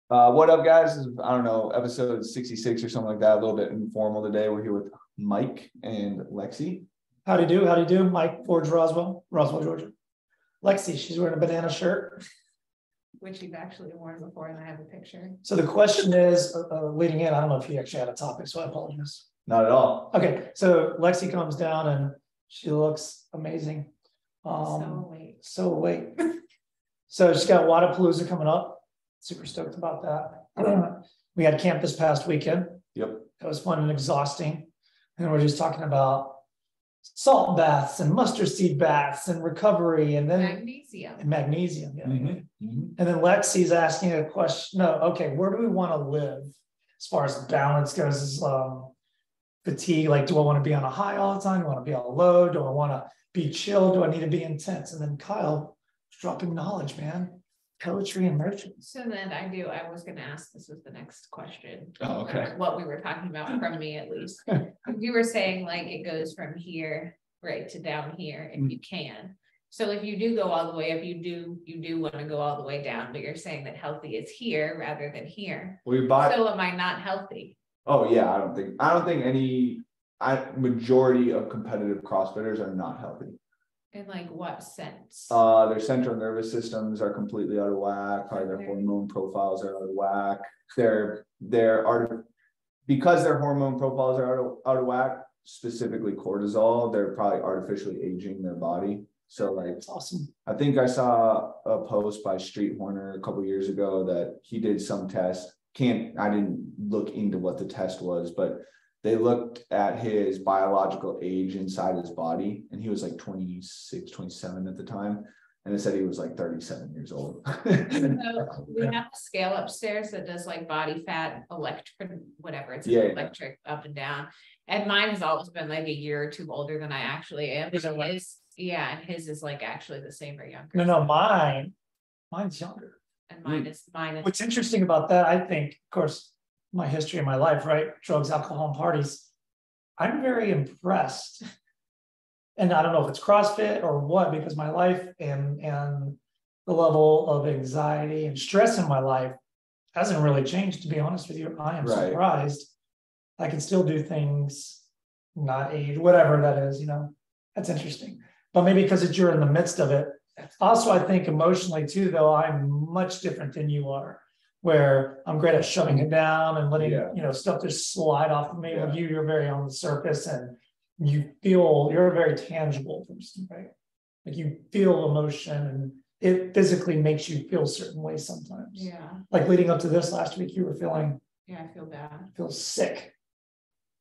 What up, guys? This is, I don't know, episode 66 or something like that. A little bit informal today. We're here with Mike and Lexi. Howdy do? Mike, Forge, Roswell, Georgia. Lexi, she's wearing a banana shirt. Which you've actually worn before, and I have a picture. So the question is, leading in, I don't know if you actually had a topic, so I apologize. Not at all. Okay, so Lexi comes down and she looks amazing. So wait. So she's got Wadapalooza coming up. Super stoked about that. We had camp this past weekend. Yep. It was fun and exhausting. And we're just talking about salt baths and mustard seed baths and recovery and then magnesium. Yeah. And then Lexi's asking a question. No, okay, where do we want to live as far as balance goes? Is fatigue, like, do I want to be on a high all the time? Do I want to be on a low? Do I want to be chill? Do I need to be intense? And then Kyle dropping knowledge, man. Poetry and merchant. So then I was going to ask, this was the next question. Oh, okay. What we were talking about, from me at least. You were saying like it goes from here right to down here if you can. So if you do go all the way up, you do want to go all the way down, but you're saying that healthy is here rather than here. So am I not healthy? Oh yeah, I don't think any majority of competitive CrossFitters are not healthy. In like what sense? Their central nervous systems are completely out of whack. Probably their hormone profiles are out of whack. Because their hormone profiles are out of whack, specifically cortisol, they're probably artificially aging their body. So like, that's awesome. I think I saw a post by Street Horner a couple years ago that he did some test. I didn't look into what the test was, but they looked at his biological age inside his body, and he was like 26, 27 at the time. And they said he was like 37 years old. So we have a scale upstairs that does like body fat, electric, whatever. It's electric up and down. And mine has always been like a year or two older than I actually am. And his is like actually the same or younger. No, mine's younger. And mine is. What's interesting about that, I think, of course, my history of my life, right? Drugs, alcohol, and parties. I'm very impressed. And I don't know if it's CrossFit or what, because my life and the level of anxiety and stress in my life hasn't really changed, to be honest with you. I am surprised. I can still do things, not age, whatever that is, that's interesting. But maybe because you're in the midst of it. Also, I think emotionally too, though, I'm much different than you are, where I'm great at shoving it down and letting stuff just slide off of me. With you, you're very on the surface and you're a very tangible person, right? Like you feel emotion and it physically makes you feel certain ways sometimes. Yeah. Like leading up to this last week, you were feeling. Yeah, I feel bad. I feel sick.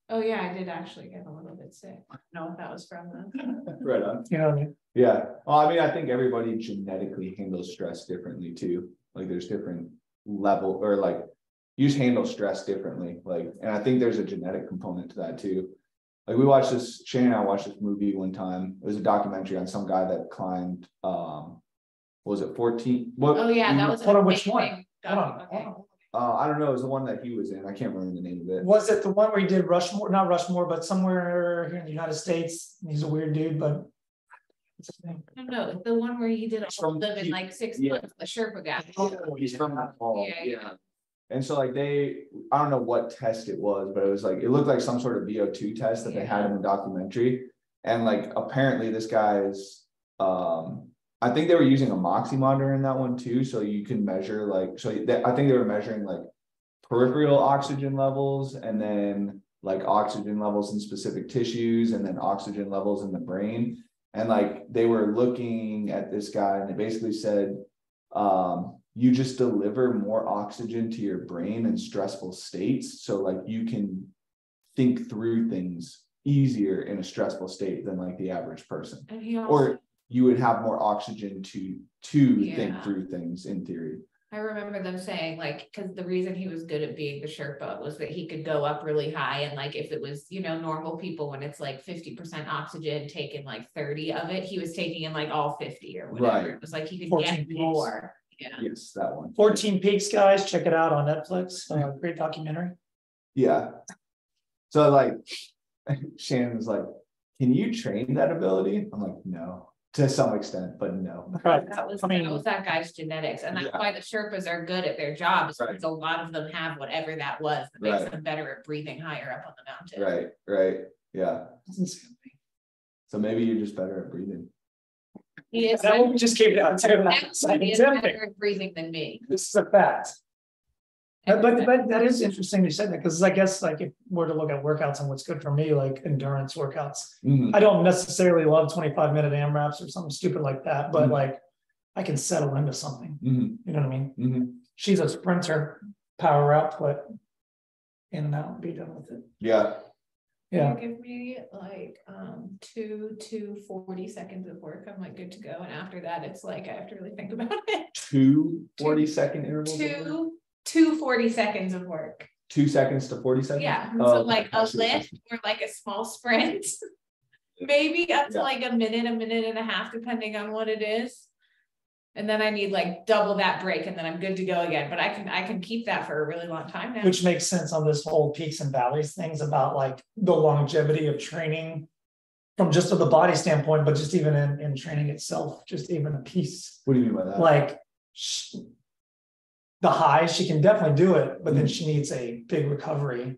Oh yeah, I did actually get a little bit sick. I don't know if that was from that. Right on. You know what I mean? Yeah. Well, I mean, I think everybody genetically handles stress differently too. Like there's different level, or like you just handle stress differently. Like, and I think there's a genetic component to that too. Like we watched this, Shane and I watched this movie one time. It was a documentary on some guy that climbed, was it 14? What? Oh yeah, that was which one? Hold on. I don't know. It was the one that he was in. I can't remember the name of it. Was it the one where he did Rushmore? Not Rushmore, but somewhere here in the United States. He's a weird dude, but what's his name? No, the one where he did all of them in like 6 months. The Sherpa guy. Oh, he's from that hall. Yeah. And so like I don't know what test it was, but it was like, it looked like some sort of VO2 test that they had in the documentary. And like, apparently this guy's, I think they were using a Moxie monitor in that one too. So you can measure I think they were measuring like peripheral oxygen levels, and then like oxygen levels in specific tissues, and then oxygen levels in the brain. And like, they were looking at this guy and they basically said, you just deliver more oxygen to your brain in stressful states. So like you can think through things easier in a stressful state than like the average person. Or you would have more oxygen to think through things in theory. I remember them saying like, because the reason he was good at being the Sherpa was that he could go up really high. And like, if it was, normal people, when it's like 50% oxygen, taking like 30 of it, he was taking in like all 50 or whatever. Right. It was like he could get more. Yeah. Yes, that one. 14 Peaks, guys. Check it out on Netflix. Great documentary. Yeah. So like, Shannon's like, can you train that ability? I'm like, no. to some extent, but no. Right. That was, I mean, that was that guy's genetics, and that's Yeah. why the Sherpas are good at their job, is Right. because a lot of them have whatever that was that makes Right. them better at breathing higher up on the mountain. Right, yeah. So maybe you're just better at breathing. He is That one we just came down to. he is Scientific. better at breathing than me. This is a fact. But that is interesting you said that, because I guess like if we're to look at workouts and what's good for me, like endurance workouts, Mhm. I don't necessarily love 25-minute AMRAPs or something stupid like that, but Mhm. like I can settle into something. Mhm. You know what I mean? Mhm. She's a sprinter, power output, in and out, be done with it. Yeah. Yeah. You give me like 2 to 40 seconds of work, I'm like good to go. And after that, it's like I have to really think about it. 2 40-second intervals. Two 40 seconds of work. 2 seconds to 40 seconds. Yeah. Oh, So like a okay. lift or like a small sprint. Maybe up to Yeah. like a minute and a half, depending on what it is. And then I need like double that break, and then I'm good to go again. But I can keep that for a really long time now. Which makes sense on this whole peaks and valleys things about like the longevity of training from just of the body standpoint, but just even in training itself, just even a piece. What do you mean by that? Like the highs, she can definitely do it, but then she needs a big recovery.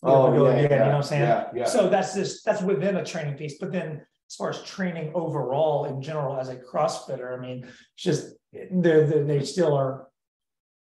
Oh, You know yeah, what I'm saying? yeah. So that's within a training piece, but then as far as training overall in general as a CrossFitter, I mean, it's just they still are,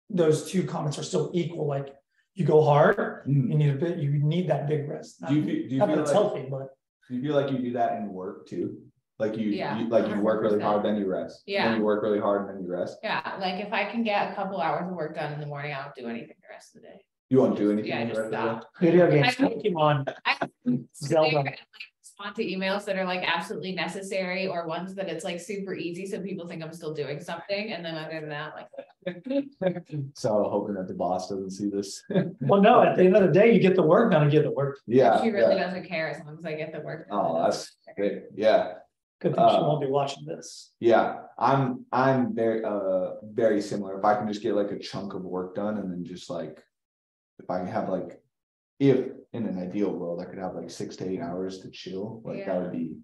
those two comments are still equal. Like you go hard, Mhm. you need that big rest. Do you Not that feel it's like, healthy, but do you feel like you do that in work too? Like you Yeah, like you work really 100%. hard, then you rest. Yeah. Then you work really hard and then you rest. Yeah, like if I can get a couple hours of work done in the morning, I don't do anything the rest of the day. You won't do anything. Yeah, I the just rest of the day? stop. video games, I- Pokemon, I Zelda. respond to emails that are like absolutely necessary, or ones that it's like super easy, so people think I'm still doing something, and then other than that, like So hoping that the boss doesn't see this. Well, no, at the end of the day, you get the work done and get the work. Yeah. she really yeah. doesn't care as long as I get the work done. Oh, that's great. Yeah. Good thing she won't be watching this. Yeah. I'm very similar. If I can just get like a chunk of work done, and then just like if I have like, if in an ideal world I could have like 6 to 8 hours to chill, like that would be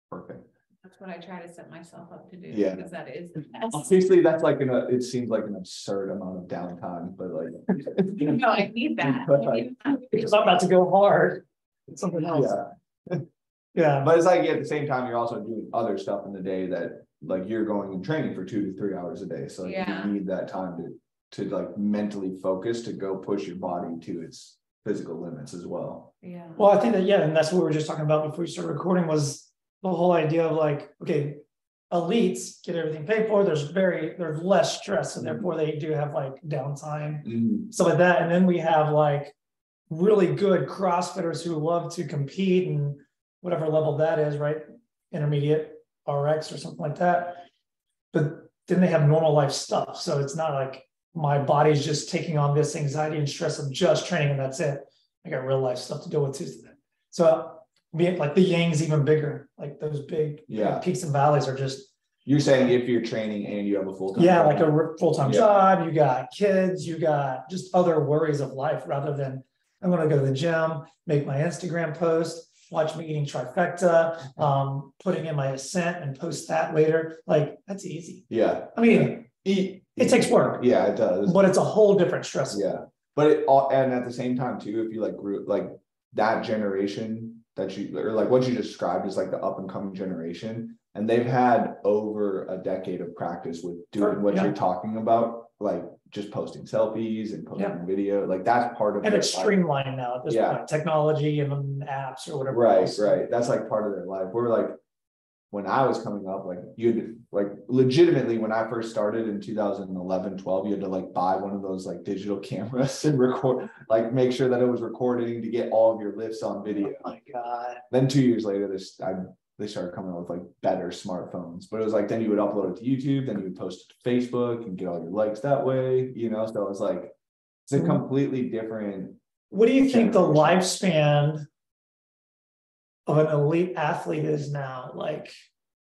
perfect. That's what I try to set myself up to do. Yeah. Because that is the best. Obviously, that's like it seems like an absurd amount of downtime, but like No, I need that. But, I need that. Because I'm about to go hard. It's something else. yeah. Yeah. But it's like at the same time, you're also doing other stuff in the day that like you're going and training for 2 to 3 hours a day. So like, Yeah. you need that time to like mentally focus to go push your body to its physical limits as well. Yeah. Well, I think that, yeah, and that's what we were just talking about before we started recording, was the whole idea of like, okay, elites get everything paid for. There's less stress, and therefore they do have like downtime, Mhm. stuff like that. And then we have like really good CrossFitters who love to compete and whatever level that is, right? Intermediate, RX or something like that. But then they have normal life stuff. So it's not like my body's just taking on this anxiety and stress of just training and that's it. I got real life stuff to deal with too. So like the yang's even bigger, like those big peaks and valleys are just. You're saying if you're training and you have a full-time job, like a full-time job, you got kids, you got just other worries of life, rather than I'm going to go to the gym, make my Instagram post, watch me eating trifecta, putting in my ascent and post that later. Like that's easy. Yeah. I mean, it takes work. Yeah, it does. But it's a whole different stress. Yeah. But it all, and at the same time too, if you like grew like that generation that you, or like what you described is like the up and coming generation, and they've had over a decade of practice with doing what you're talking about, like just posting selfies and posting video, like that's part of and it's life. Streamlined now at this point, technology and apps or whatever. Right. That's like part of their life. We're like, when I was coming up, like you'd like legitimately when I first started in 2011, 12, you had to like buy one of those like digital cameras and record, like make sure that it was recording to get all of your lifts on video. Oh my God. Then 2 years later, they started coming out with like better smartphones, but it was like, then you would upload it to YouTube, then you would post it to Facebook and get all your likes that way, you know? So it was like, it's a completely different. What do you think the lifespan of an elite athlete is now? Like,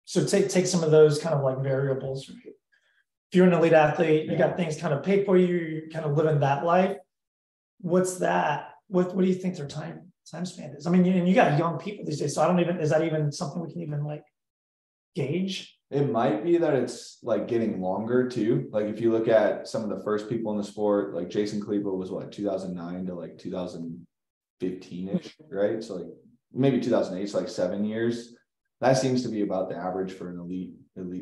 so take some of those kind of like variables. Right? If you're an elite athlete, you got things kind of paid for you, you're kind of living that life. What's that? What do you think their time span is? I mean, you got young people these days, so I don't even, is that even something we can even like gauge? It might be that it's like getting longer too. Like if you look at some of the first people in the sport, like Jason Cleveland was what, 2009 to like 2015-ish, right? So like maybe 2008, so like 7 years. That seems to be about the average for an elite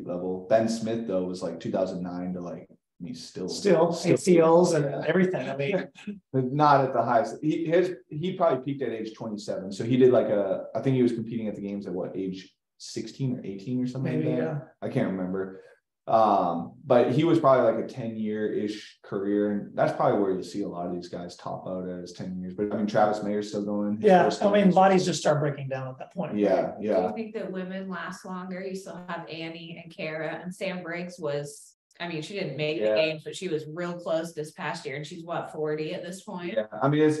level. Ben Smith though was like 2009 to like, I mean, still ACLs and everything. I mean, not at the highest. He probably peaked at age 27. So he did like I think he was competing at the games at what age 16 or 18 or something maybe, like that. yeah. I can't remember. But he was probably like a 10-year-ish career, and that's probably where you'll see a lot of these guys top out as 10 years. But I mean, Travis Mayer's still going. Yeah, I mean, bodies just start breaking down at that point. Yeah, Do you think that women last longer? You still have Annie and Kara, and Sam Briggs was, I mean, she didn't make the games, but she was real close this past year, and she's what, 40 at this point? Yeah, I mean,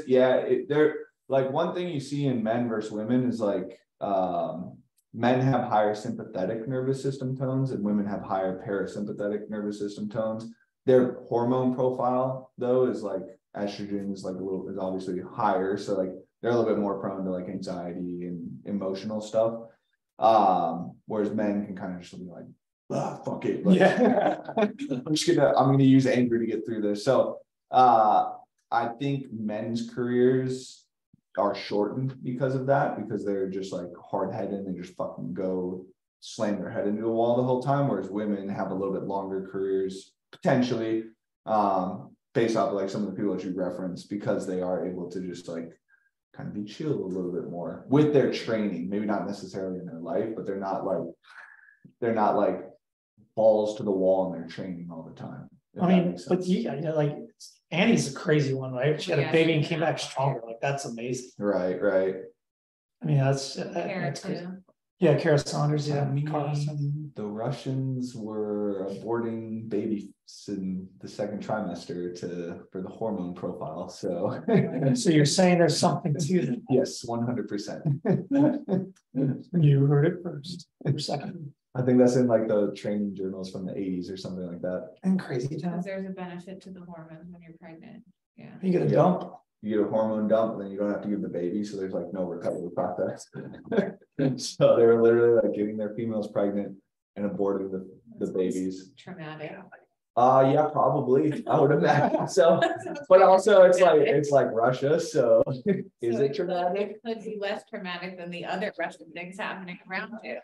they're like, one thing you see in men versus women is like, men have higher sympathetic nervous system tones and women have higher parasympathetic nervous system tones. Their hormone profile though is like estrogen is obviously higher. So like they're a little bit more prone to like anxiety and emotional stuff. Whereas men can kind of just be like, fuck it. Like, I'm gonna use anger to get through this. So I think men's careers are shortened because of that, because they're just like hard-headed and they just fucking go slam their head into a wall the whole time, whereas women have a little bit longer careers potentially, based off of like some of the people that you referenced, because they are able to just like kind of be chill a little bit more with their training, maybe not necessarily in their life, but they're not like balls to the wall in their training all the time. I mean, but like Annie's a crazy one, right? She had a baby and came back stronger. Like that's amazing. Right. I mean, that's crazy. Yeah, Kara Saunders. Yeah, the Russians were aborting babies in the second trimester for the hormone profile. So, so you're saying there's something to that? Yes, 100%. You heard it first. Second. I think that's in like the training journals from the 80s or something like that. And crazy Because times. there's a benefit to the hormones when you're pregnant. Yeah. You get a dump. You get a hormone dump, and then you don't have to give the baby, so there's like no recovery process. So they were literally like getting their females pregnant and aborting the babies. Traumatic. Yeah, probably. I would imagine so. But also it's like Russia, so is it traumatic? It could be less traumatic than the other Russian things happening around you.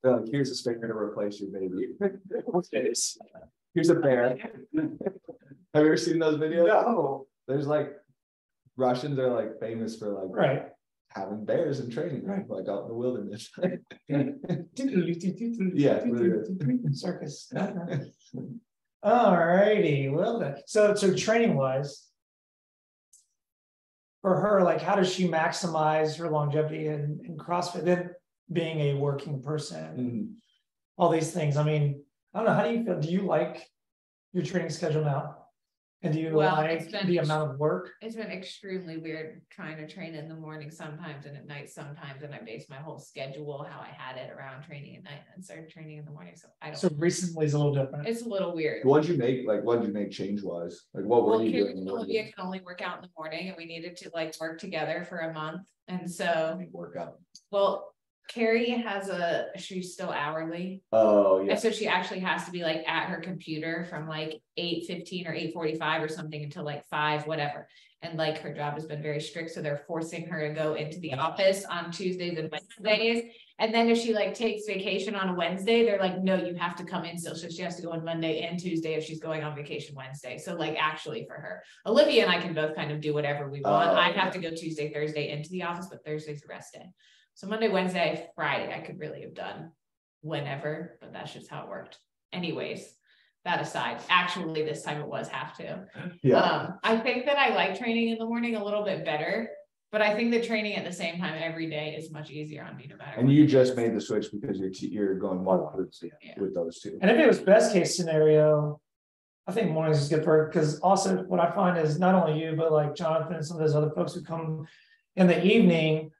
They're like, here's a sticker to replace your baby. Here's a bear. Have you ever seen those videos? No. There's like Russians are like famous for like having bears in training, like out in the wilderness. Yeah, circus. All righty, well, so training wise, for her, like, how does she maximize her longevity in CrossFit? Then being a working person, all these things. I mean, I don't know. How do you feel? Do you like your training schedule now? And do you like the amount of work? It's been extremely weird trying to train in the morning sometimes and at night sometimes. And I base my whole schedule, how I had it, around training at night and started training in the morning. So I don't. So recently is a little different. It's a little weird. What did you make change wise? Like what were you doing? Olivia can only work out in the morning, and we needed to like work together for a month. And so workout. Well, Carrie has she's still hourly. Oh yeah. And so she actually has to be like at her computer from like 8:15 or 8:45 or something until like 5, whatever. And like her job has been very strict. So they're forcing her to go into the office on Tuesdays and Wednesdays. And then if she like takes vacation on a Wednesday, they're like, no, you have to come in still. So she has to go on Monday and Tuesday if she's going on vacation Wednesday. So like actually for her, Olivia and I can both kind of do whatever we want. I'd have to go Tuesday, Thursday into the office, but Thursday's a rest day. So Monday, Wednesday, Friday, I could really have done whenever, but that's just how it worked. Anyways, that aside, actually this time it was have to. Yeah. I think that I like training in the morning a little bit better, but I think that training at the same time every day is much easier on me no matter. And you just made the switch because you're going one with those two. And if it was best case scenario, I think mornings is good for her, because also what I find is not only you, but like Jonathan and some of those other folks who come in the evening,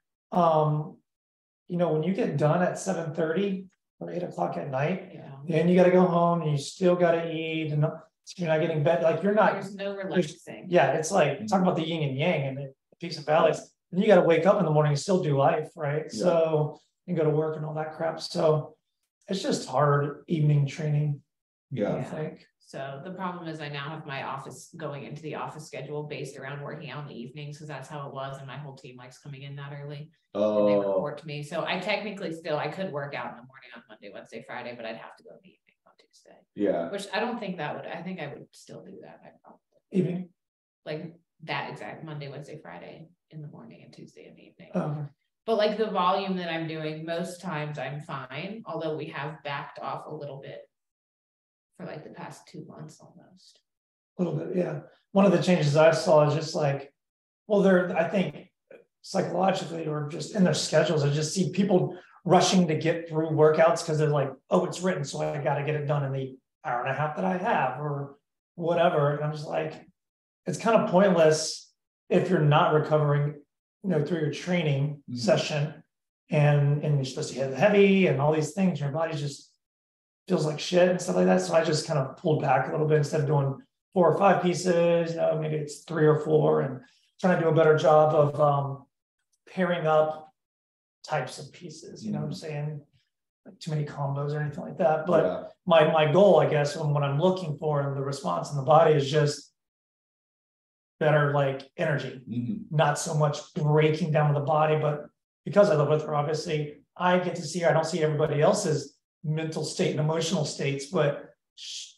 you know, when you get done at 7:30 or 8 o'clock at night, then you got to go home and you still got to eat, and you're not getting bed. Like you're not. There's no relaxing. Yeah, it's like talk about the yin and yang and the peaks and valleys. And you got to wake up in the morning and still do life, right? Yeah. So and go to work and all that crap. So It's just hard evening training. Yeah. I think. So the problem is I now have my office going into the office schedule based around working out in the evenings, because that's how it was. And my whole team likes coming in that early. And they report to me. So I technically I could work out in the morning on Monday, Wednesday, Friday, but I'd have to go in the evening on Tuesday. Yeah. Which I don't think I think I would still do that. I probably. Evening. Like that exact Monday, Wednesday, Friday in the morning and Tuesday in the evening. But like the volume that I'm doing, most times I'm fine. Although we have backed off a little bit for like the past 2 months almost. A little bit, yeah. One of the changes I saw is just like, well, I think psychologically or just in their schedules, I just see people rushing to get through workouts because they're like, oh, it's written, so I got to get it done in the hour and a half that I have or whatever. And I'm just like, it's kind of pointless if you're not recovering, through your training session and you're supposed to hit heavy and all these things, your body just feels like shit and stuff like that. So I just kind of pulled back a little bit instead of doing 4 or 5 pieces, maybe it's 3 or 4 and trying to do a better job of pairing up types of pieces, what I'm saying, like too many combos or anything like that. But my goal, I guess, and what I'm looking for in the response in the body is just better like energy, not so much breaking down the body, but because I live with her, obviously I get to see her. I don't see everybody else's mental state and emotional states, but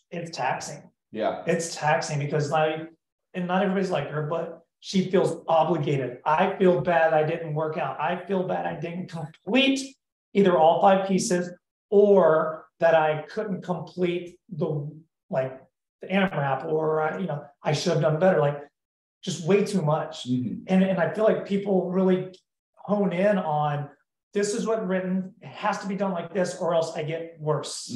it's taxing. Yeah. It's taxing because not everybody's like her, but she feels obligated. I feel bad I didn't work out. I feel bad I didn't complete either all 5 pieces or that I couldn't complete the AMRAP or I should have done better. Like just way too much. And I feel like people really hone in on this is what written, it has to be done like this or else I get worse.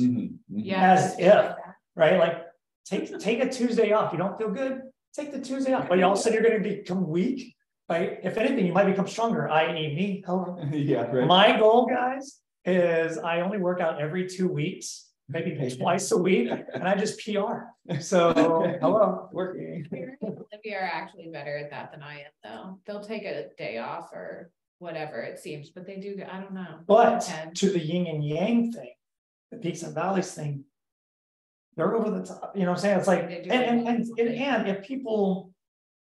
Yeah. As if, right? Like take a Tuesday off. You don't feel good, take the Tuesday off. But all of a sudden you're going to become weak, right? If anything, you might become stronger, i.e. me. Hello. Yeah, right. My goal, guys, is I only work out every 2 weeks. Maybe twice a week, and I just PR. So, hello, working. Olivia are actually better at that than I am, though. They'll take a day off or whatever it seems, but they do. I don't know. But to the yin and yang thing, the peaks and valleys thing, they're over the top. You know what I'm saying? It's like, and if people,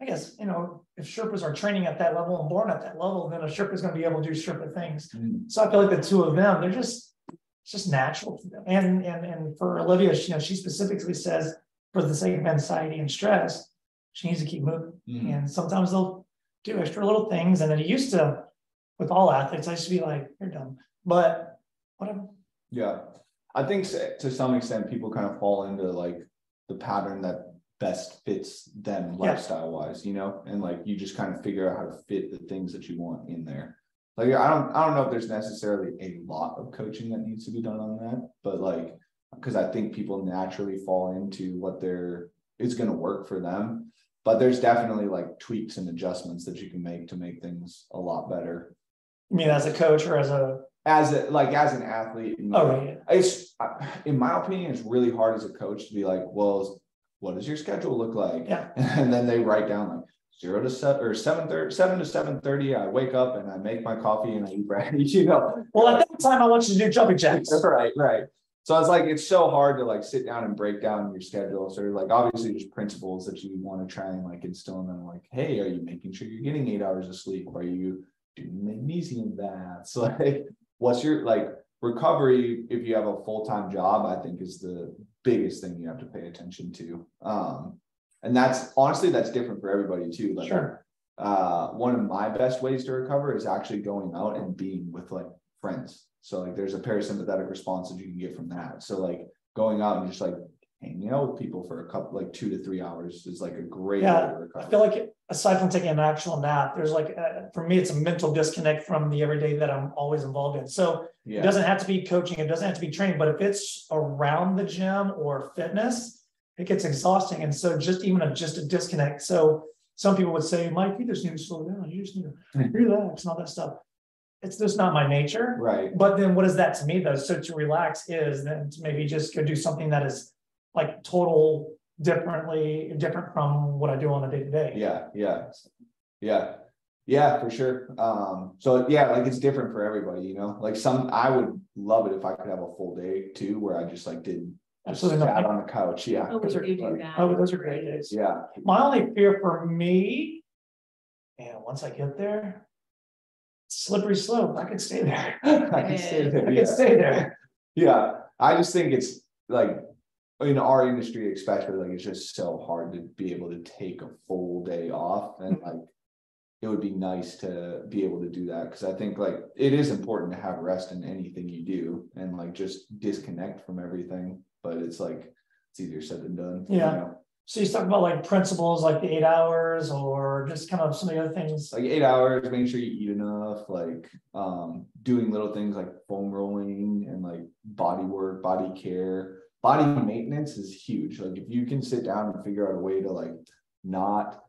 I guess, if Sherpas are training at that level and born at that level, then a Sherpa is going to be able to do Sherpa things. So I feel like the two of them, it's just natural to them. And for Olivia, she specifically says for the sake of anxiety and stress, she needs to keep moving. And sometimes they'll do extra little things. And then it used to, with all athletes, I used to be like, you're dumb, but whatever. Yeah. I think to some extent, people kind of fall into like the pattern that best fits them lifestyle wise, and like you just kind of figure out how to fit the things that you want in there. Like, I don't know if there's necessarily a lot of coaching that needs to be done on that, but like, because I think people naturally fall into what is going to work for them, but there's definitely like tweaks and adjustments that you can make to make things a lot better. You mean as a coach or as an athlete? Right. It's, in my opinion, it's really hard as a coach to be like, well, what does your schedule look like? Yeah. And then they write down like 0 to 7 or 7 to 7:30. I wake up and I make my coffee and I eat breakfast. Well, at that time, I want you to do jumping jacks. Right. So it's like it's so hard to like sit down and break down your schedule. So like obviously there's principles that you want to try and like instill in them. Like, hey, are you making sure you're getting 8 hours of sleep? Are you doing magnesium baths? Like, what's your like recovery? If you have a full-time job, I think is the biggest thing you have to pay attention to. And that's different for everybody too. Like, sure. One of my best ways to recover is actually going out and being with like friends. So like there's a parasympathetic response that you can get from that. So like going out and just like hanging out with people for a couple, like 2 to 3 hours is like a great way to recover. I feel like aside from taking an actual nap, there's like, for me, it's a mental disconnect from the everyday that I'm always involved in. So it doesn't have to be coaching. It doesn't have to be training, but if it's around the gym or fitness, it gets exhausting. And so just a disconnect. So some people would say, Mike, you just need to slow down. You just need to relax and all that stuff. It's just not my nature. Right. But then what is that to me though? So to relax is then to maybe just go do something that is like different from what I do on a day-to-day. Yeah. Yeah, for sure. So yeah, like it's different for everybody, you know, like I would love it if I could have a full day too, where I just like did Absolutely sat not. on the couch. Yeah. Oh, we do Like, that. Oh, those are great days. yeah. My only fear for me, and once I get there, slippery slope. I could stay there. I can stay there. I Yeah. could stay there. Yeah. I just think it's like in our industry, especially, like it's just so hard to be able to take a full day off, and like it would be nice to be able to do that, because I think like it is important to have rest in anything you do and like just disconnect from everything, but it's like it's easier said than done. Yeah. You know? So you talk about like principles, like the 8 hours, or just kind of some of the other things. Like 8 hours, making sure you eat enough, like doing little things like foam rolling and like body work, body care, body maintenance is huge. Like if you can sit down and figure out a way to like not,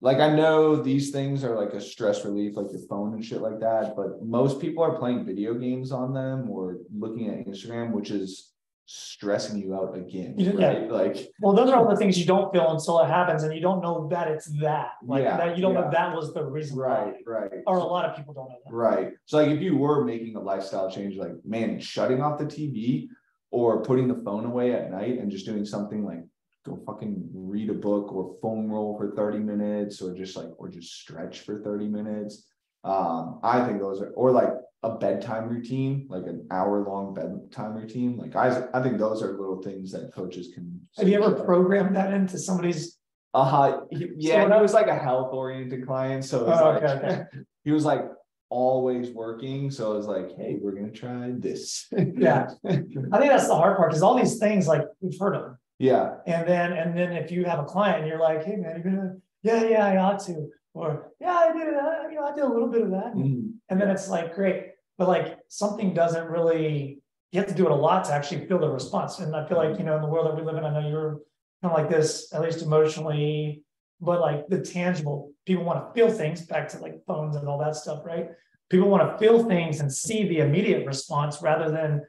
like I know these things are like a stress relief, like your phone and shit like that, but most people are playing video games on them or looking at Instagram, which is stressing you out again, right? Yeah. Like, well, those are all the things you don't feel until it happens, and you don't know that it's that. Like yeah, that you don't know that was the reason right, why. right. Or a lot of people don't know that. Right. So like if you were making a lifestyle change, like man, shutting off the TV or putting the phone away at night and just doing something like go fucking read a book or foam roll for 30 minutes or just stretch for 30 minutes. I think those are, or like a bedtime routine, like an hour-long bedtime routine. Like I think those are little things that coaches can. Have you ever programmed that into somebody's? Yeah, So he was like a health-oriented client, so it was okay. he was like always working. So I was like, hey, we're gonna try this. Yeah, I think that's the hard part, because all these things, like we've heard of them. Yeah. And then if you have a client and you're like, hey man, you're gonna, yeah, I ought to, or yeah, I did, I did a little bit of that. Mm-hmm. And then it's like, great, but like something doesn't really, you have to do it a lot to actually feel the response. And I feel like, you know, in the world that we live in, I know you're kind of like this, at least emotionally, but like the tangible, people want to feel things, back to like phones and all that stuff, right? People want to feel things and see the immediate response rather than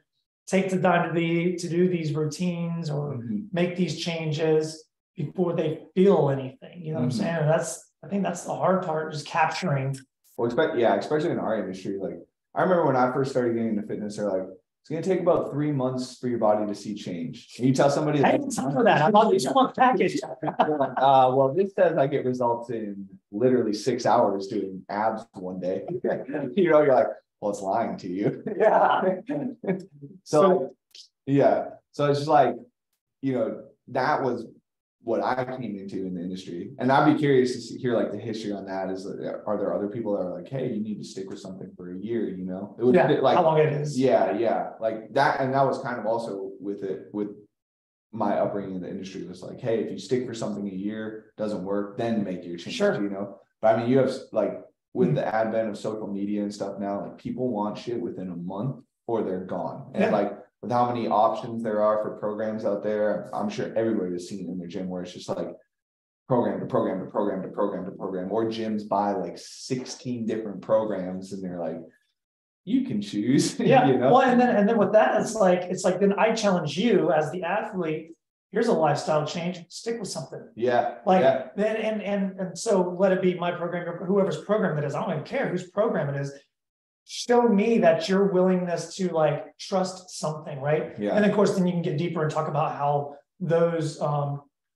take the time to do these routines or make these changes before they feel anything. You know what I'm saying? And I think that's the hard part, just capturing. Well, especially in our industry. Like I remember when I first started getting into fitness, they're like, it's gonna take about 3 months for your body to see change. And you tell somebody, I didn't time for that. I'm on this month package. well, this says I get results in literally 6 hours doing abs one day. You know, you're like, well, it's lying to you. Yeah. So yeah. So it's just like, you know, that was what I came into in the industry. And I'd be curious to hear like the history on that. Are there other people that are like, hey, you need to stick with something for a year, you know? It would like how long it is. Yeah. Like that. And that was kind of also with my upbringing in the industry was like, hey, if you stick for something a year, doesn't work, then make your change, you know? But I mean, you have like, with the advent of social media and stuff now, like people want shit within a month or they're gone. And like with how many options there are for programs out there, I'm sure everybody has seen it in their gym where it's just like program to program to program to program to program, or gyms buy like 16 different programs and they're like, you can choose. Yeah. You know? Well, and then with that, it's like then I challenge you as the athlete. Here's a lifestyle change. Stick with something. Yeah. Like then and so let it be my program or whoever's program it is. I don't even care whose program it is. Show me that your willingness to like trust something, right? Yeah. And of course, then you can get deeper and talk about how those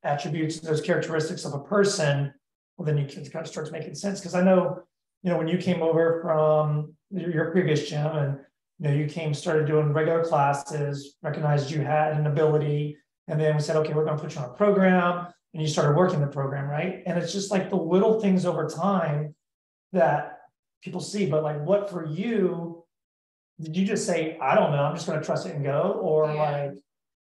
attributes, those characteristics of a person. Well, then you can kind of start making sense, because I know, you know, when you came over from your previous gym and you know you started doing regular classes, recognized you had an ability. And then we said, okay, we're going to put you on a program, and you started working the program, right? And it's just like the little things over time that people see. But like, what for you, did you just say, I don't know, I'm just going to trust it and go? Or like,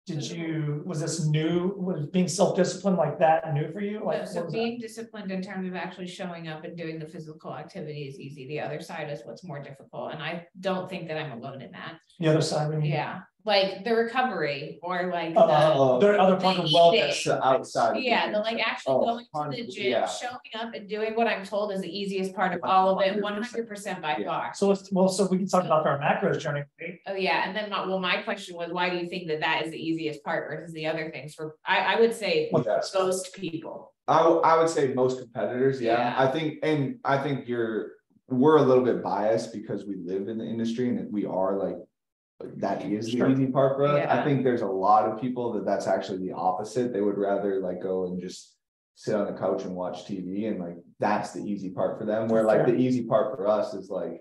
was this new, was being self-disciplined like that new for you? Like, so being disciplined in terms of actually showing up and doing the physical activity is easy. The other side is what's more difficult. And I don't think that I'm alone in that. The other side, I mean, yeah. Like the recovery or like the other part of wellness outside. Yeah, the like actually going to the gym, showing up and doing what I'm told is the easiest part of all of it, 100% by far. So so we can talk about our macros journey. Right? Oh yeah, and then my question was, why do you think that is the easiest part versus the other things? For I would say most people. I would say most competitors. Yeah. I think you're we're a little bit biased because we live in the industry and we are like, that is the easy part for us. Yeah. I think there's a lot of people that's actually the opposite. They would rather like go and just sit on the couch and watch TV, and like that's the easy part for them. Where like the easy part for us is like,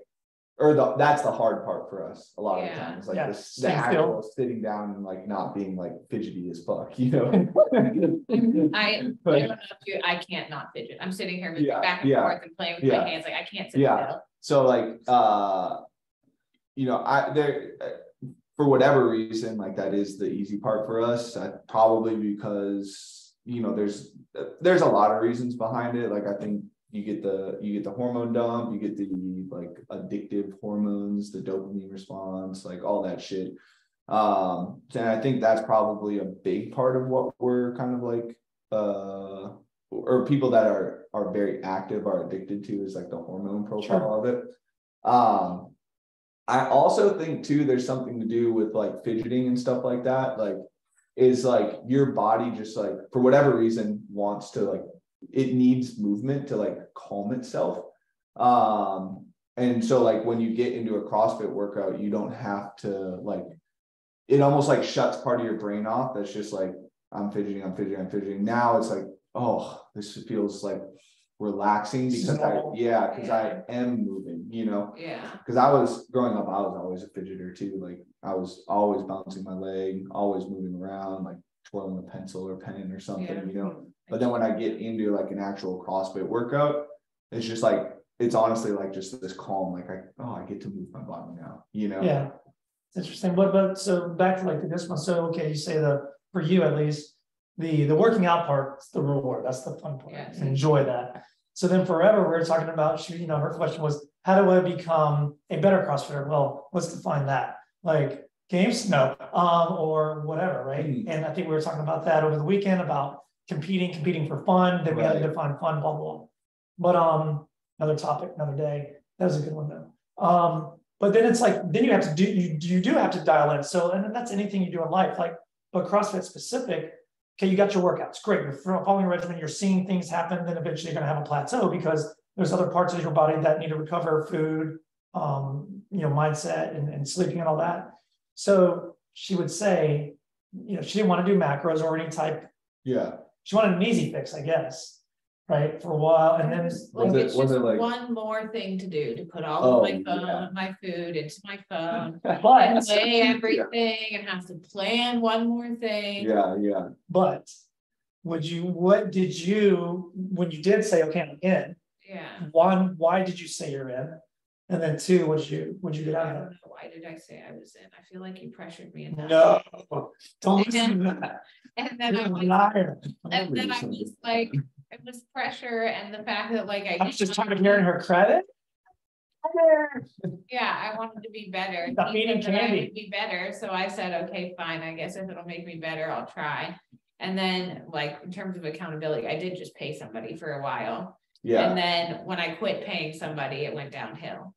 that's the hard part for us a lot of the time. It's like the actual sitting down and like not being like fidgety as fuck, you know. I don't know if I can't not fidget. I'm sitting here moving back and forth and playing with my hands. Like I can't sit still. So like you know, for whatever reason, like that is the easy part for us. Probably because, you know, there's a lot of reasons behind it. Like I think you get the hormone dump, you get the like addictive hormones, the dopamine response, like all that shit. And I think that's probably a big part of what we're kind of like or people that are very active are addicted to, is like the hormone profile of it. I also think too, there's something to do with like fidgeting and stuff like that. Like, is like your body just like, for whatever reason, wants to like, it needs movement to like calm itself. And so like when you get into a CrossFit workout, you don't have to like, it almost like shuts part of your brain off. That's just like, I'm fidgeting. Now it's like, oh, this feels like relaxing because I am moving, you know. Because I was growing up, I was always a fidgeter too. Like I was always bouncing my leg, always moving around, like twirling a pencil or pen or something, you know. But then when I get into like an actual CrossFit workout, it's just like, it's honestly like just this calm, like I get to move my body now, you know. Yeah, it's interesting. But so back to like this one. So okay, you say for you at least, the working out part's the reward. That's the fun part. And enjoy that. So then forever we're talking about, you know, her question was, how do I become a better CrossFitter? Well, let's define that. Like games, no, or whatever, right? And I think we were talking about that over the weekend about competing for fun. Then we had to define fun, blah blah. But another topic, another day. That was a good one though. But then it's like, then you have to do, you do have to dial in. So, and that's anything you do in life, like, but CrossFit specific. Okay, you got your workouts, great. You're following a regimen, you're seeing things happen, then eventually you're going to have a plateau because there's other parts of your body that need to recover, food, you know, mindset and sleeping and all that. So she would say, you know, she didn't want to do macros or any type. Yeah. She wanted an easy fix, I guess, right, for a while. And then it's just like one more thing to do, to put all of my phone, my food into my phone, and weigh everything and have to plan one more thing. Yeah. But when you did say, okay, I'm in, one, why did you say you're in? And then two, what'd you get out of it? I don't know. Why did I say I was in? I feel like you pressured me enough. No, don't listen to that. And then I was like, it was pressure and the fact that like I was just trying to earn her credit. Yeah, I wanted to be better. Stop eating candy. I would be better. So I said, okay, fine. I guess if it'll make me better, I'll try. And then like in terms of accountability, I did just pay somebody for a while. Yeah. And then when I quit paying somebody, it went downhill.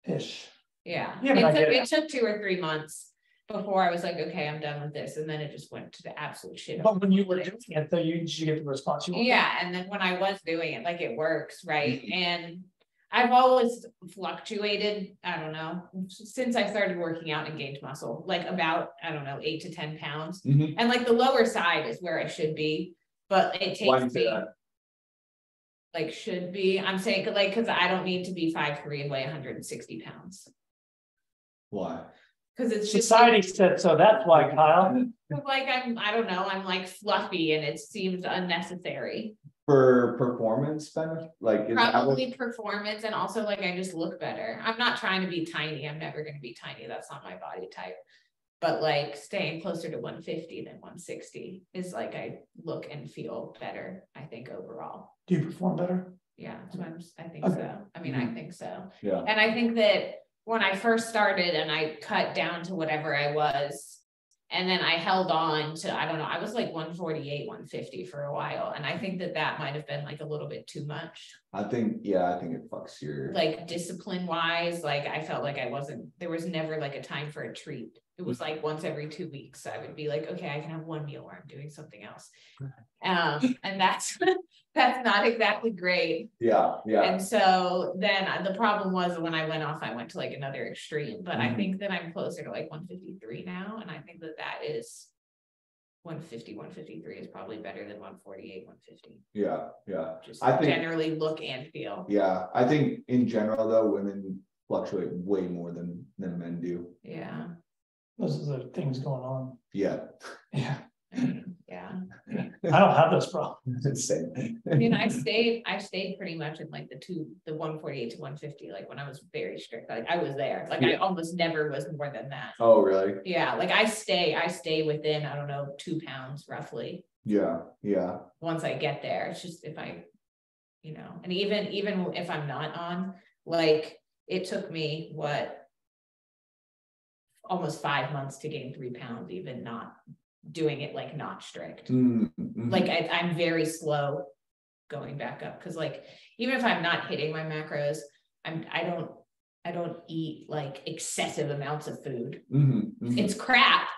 Ish. Yeah. It took 2 or 3 months before I was like, okay, I'm done with this. And then it just went to the absolute shit. But when you were doing it, though, did you get the response you wanted? Yeah. And then when I was doing it, like it works, right? And I've always fluctuated, I don't know, since I started working out and gained muscle, like about, I don't know, 8 to 10 pounds. And like the lower side is where I should be, but it takes me, like should be, I'm saying like, cause I don't need to be 5'3" and weigh 160 pounds. Why? Because it's society said so. That's why, Kyle. Like I don't know. I'm like fluffy, and it seems unnecessary for performance benefit. Like probably performance, and also like I just look better. I'm not trying to be tiny. I'm never going to be tiny. That's not my body type. But like staying closer to 150 than 160 is like I look and feel better. I think overall. Do you perform better? Yeah, I think so. I mean, I think so. Yeah, and I think that. When I first started and I cut down to whatever I was, and then I held on to, I don't know, I was like 148, 150 for a while. And I think that might have been like a little bit too much. I think it fucks your. Like discipline wise, like I felt like there was never like a time for a treat. It was like once every 2 weeks, I would be like, okay, I can have one meal where I'm doing something else. And that's that's not exactly great. Yeah. And so then the problem was when I went off, I went to like another extreme, but I think that I'm closer to like 153 now. And I think that is 153 is probably better than 148, 150. Yeah. Just I think generally look and feel. Yeah. I think in general though, women fluctuate way more than men do. Yeah. Those are the things going on. Yeah. Yeah. Yeah. I don't have those problems. Same. I mean, I stayed pretty much in like the 148 to 150, like when I was very strict, like I was there, like I almost never was more than that. Oh, really? Yeah, like I stay within, I don't know, 2 pounds roughly. Yeah. Once I get there, it's just if I, and even if I'm not on, like it took me almost 5 months to gain 3 pounds, even not doing it like not strict. Like I'm very slow going back up, because like even if I'm not hitting my macros, I don't eat like excessive amounts of food. It's crap,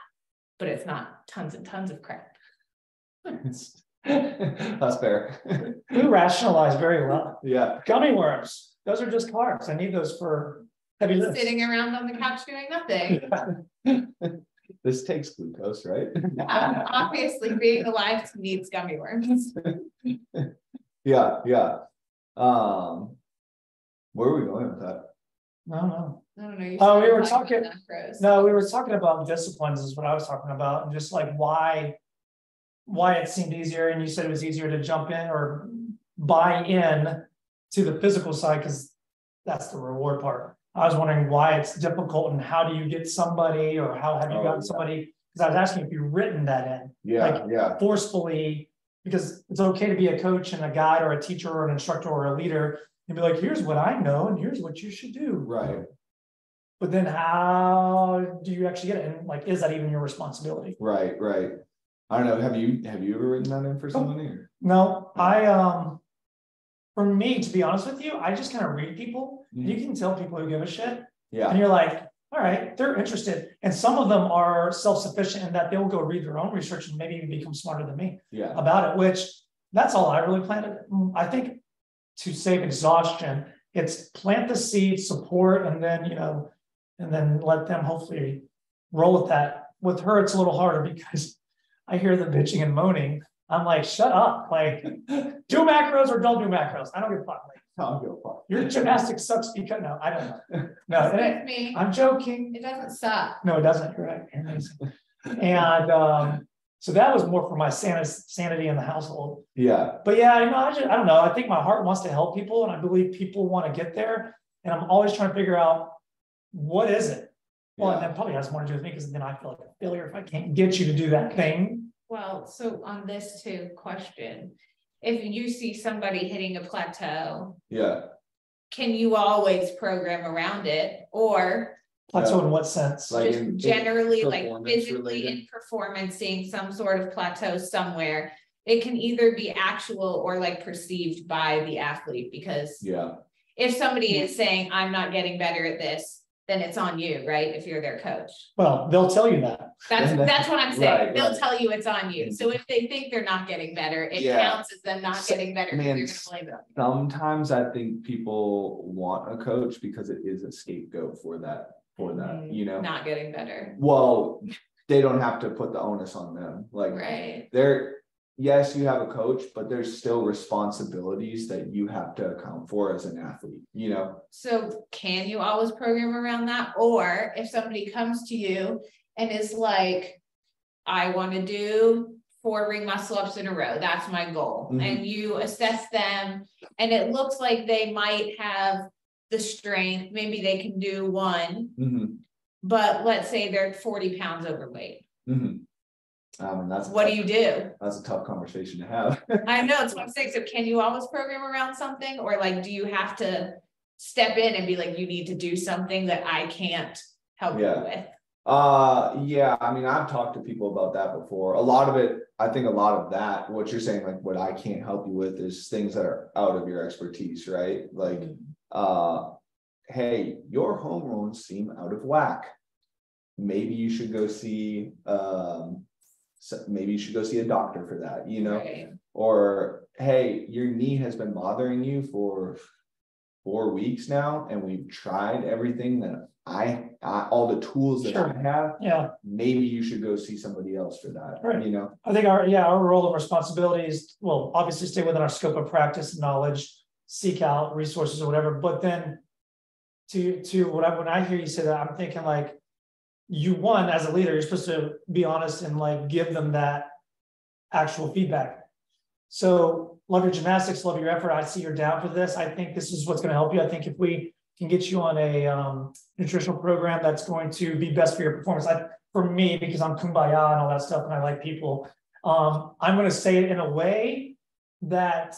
but it's not tons and tons of crap. That's fair. You rationalize very well. Yeah. Gummy worms, those are just carbs. I need those for heavy lifts. Sitting around on the couch doing nothing. This takes glucose, right? Obviously, being alive needs gummy worms. Yeah. Where are we going with that? No. I don't know. Oh, we were talking. No, we were talking about disciplines, is what I was talking about, and just like why it seemed easier. And you said it was easier to jump in or buy in to the physical side because that's the reward part. I was wondering why it's difficult and how do you get somebody, or how have you gotten somebody? Because I was asking if you've written that in, forcefully, because it's okay to be a coach and a guide or a teacher or an instructor or a leader and be like, here's what I know and here's what you should do. Right. But then how do you actually get it? And like, is that even your responsibility? Right. I don't know. Have you ever written that in for somebody? Or? No, for me, to be honest with you, I just kind of read people. You can tell people who give a shit. Yeah. And you're like, all right, they're interested. And some of them are self-sufficient in that they'll go read their own research and maybe even become smarter than me about it, which that's all I really plan to, I think, to save exhaustion. It's plant the seed, support, and then, and then let them hopefully roll with that. With her, it's a little harder because I hear the bitching and moaning. I'm like, shut up. Like, do macros or don't do macros. I don't give a fuck. Like, I don't give a fuck. Your gymnastics sucks because no, I don't know. No, me. I'm joking. It doesn't suck. No, it doesn't. You're right. You're amazing. And so that was more for my sanity in the household. Yeah. But yeah, I don't know. I think my heart wants to help people, and I believe people want to get there. And I'm always trying to figure out what is it. Well, and that probably has more to do with me because then I feel like a failure if I can't get you to do that thing. Well, so on this too, question, if you see somebody hitting a plateau, can you always program around it, or plateau in what sense? Like just generally, like physically in performance, seeing some sort of plateau somewhere? It can either be actual or like perceived by the athlete, because if somebody is saying, I'm not getting better at this, then it's on you, right? If you're their coach. Well, they'll tell you that. That's what I'm saying. They'll tell you it's on you. So if they think they're not getting better, it counts as them not getting better. Man, you're gonna blame them. Sometimes I think people want a coach because it is a scapegoat for that, not getting better. Well, they don't have to put the onus on them. Like yes, you have a coach, but there's still responsibilities that you have to account for as an athlete, So can you always program around that? Or if somebody comes to you and is like, I want to do 4 ring muscle ups in a row, that's my goal. And you assess them and it looks like they might have the strength, maybe they can do 1, but let's say they're 40 pounds overweight. What do you do? That's a tough conversation to have. I know, it's what I'm saying. So can you always program around something, or like, do you have to step in and be like, you need to do something that I can't help you with? I mean, I've talked to people about that before. A lot of it, I think a lot of that, what you're saying, like what I can't help you with is things that are out of your expertise, right? Like, hey, your hormones seem out of whack. Maybe you should go see a doctor for that, or hey, your knee has been bothering you for 4 weeks now, and we've tried everything that I all the tools that I have. Yeah. Maybe you should go see somebody else for that. Right. You know, I think our role and responsibility is, well, obviously stay within our scope of practice and knowledge, seek out resources or whatever. But then when I hear you say that, I'm thinking like, as a leader, you're supposed to be honest and like give them that actual feedback. So love your gymnastics, love your effort. I see you're down for this. I think this is what's going to help you. I think if we can get you on a nutritional program that's going to be best for your performance. For me, because I'm kumbaya and all that stuff, and I like people, I'm going to say it in a way that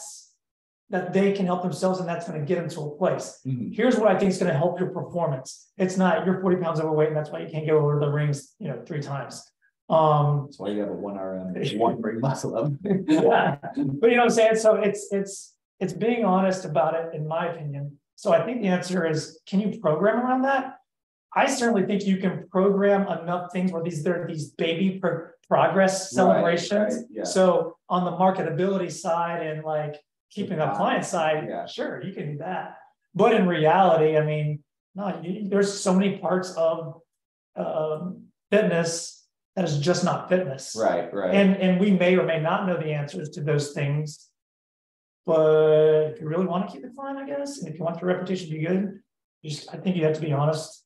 they can help themselves, and that's going to get them to a place. Mm-hmm. Here's what I think is going to help your performance. It's not you're 40 pounds overweight, and that's why you can't go over the rings, 3 times. That's why you have a 1 RM, 1 ring muscle up. Yeah, but you know what I'm saying. So it's being honest about it, in my opinion. So I think the answer is, can you program around that? I certainly think you can program enough things where there are these baby progress celebrations. Right, yeah. So on the marketability side and like keeping a client side, yeah, sure, you can do that. But in reality, I mean, no, there's so many parts of fitness that is just not fitness. Right. And we may or may not know the answers to those things. But if you really want to keep it fun, I guess, and if you want your reputation to be good, I think you have to be honest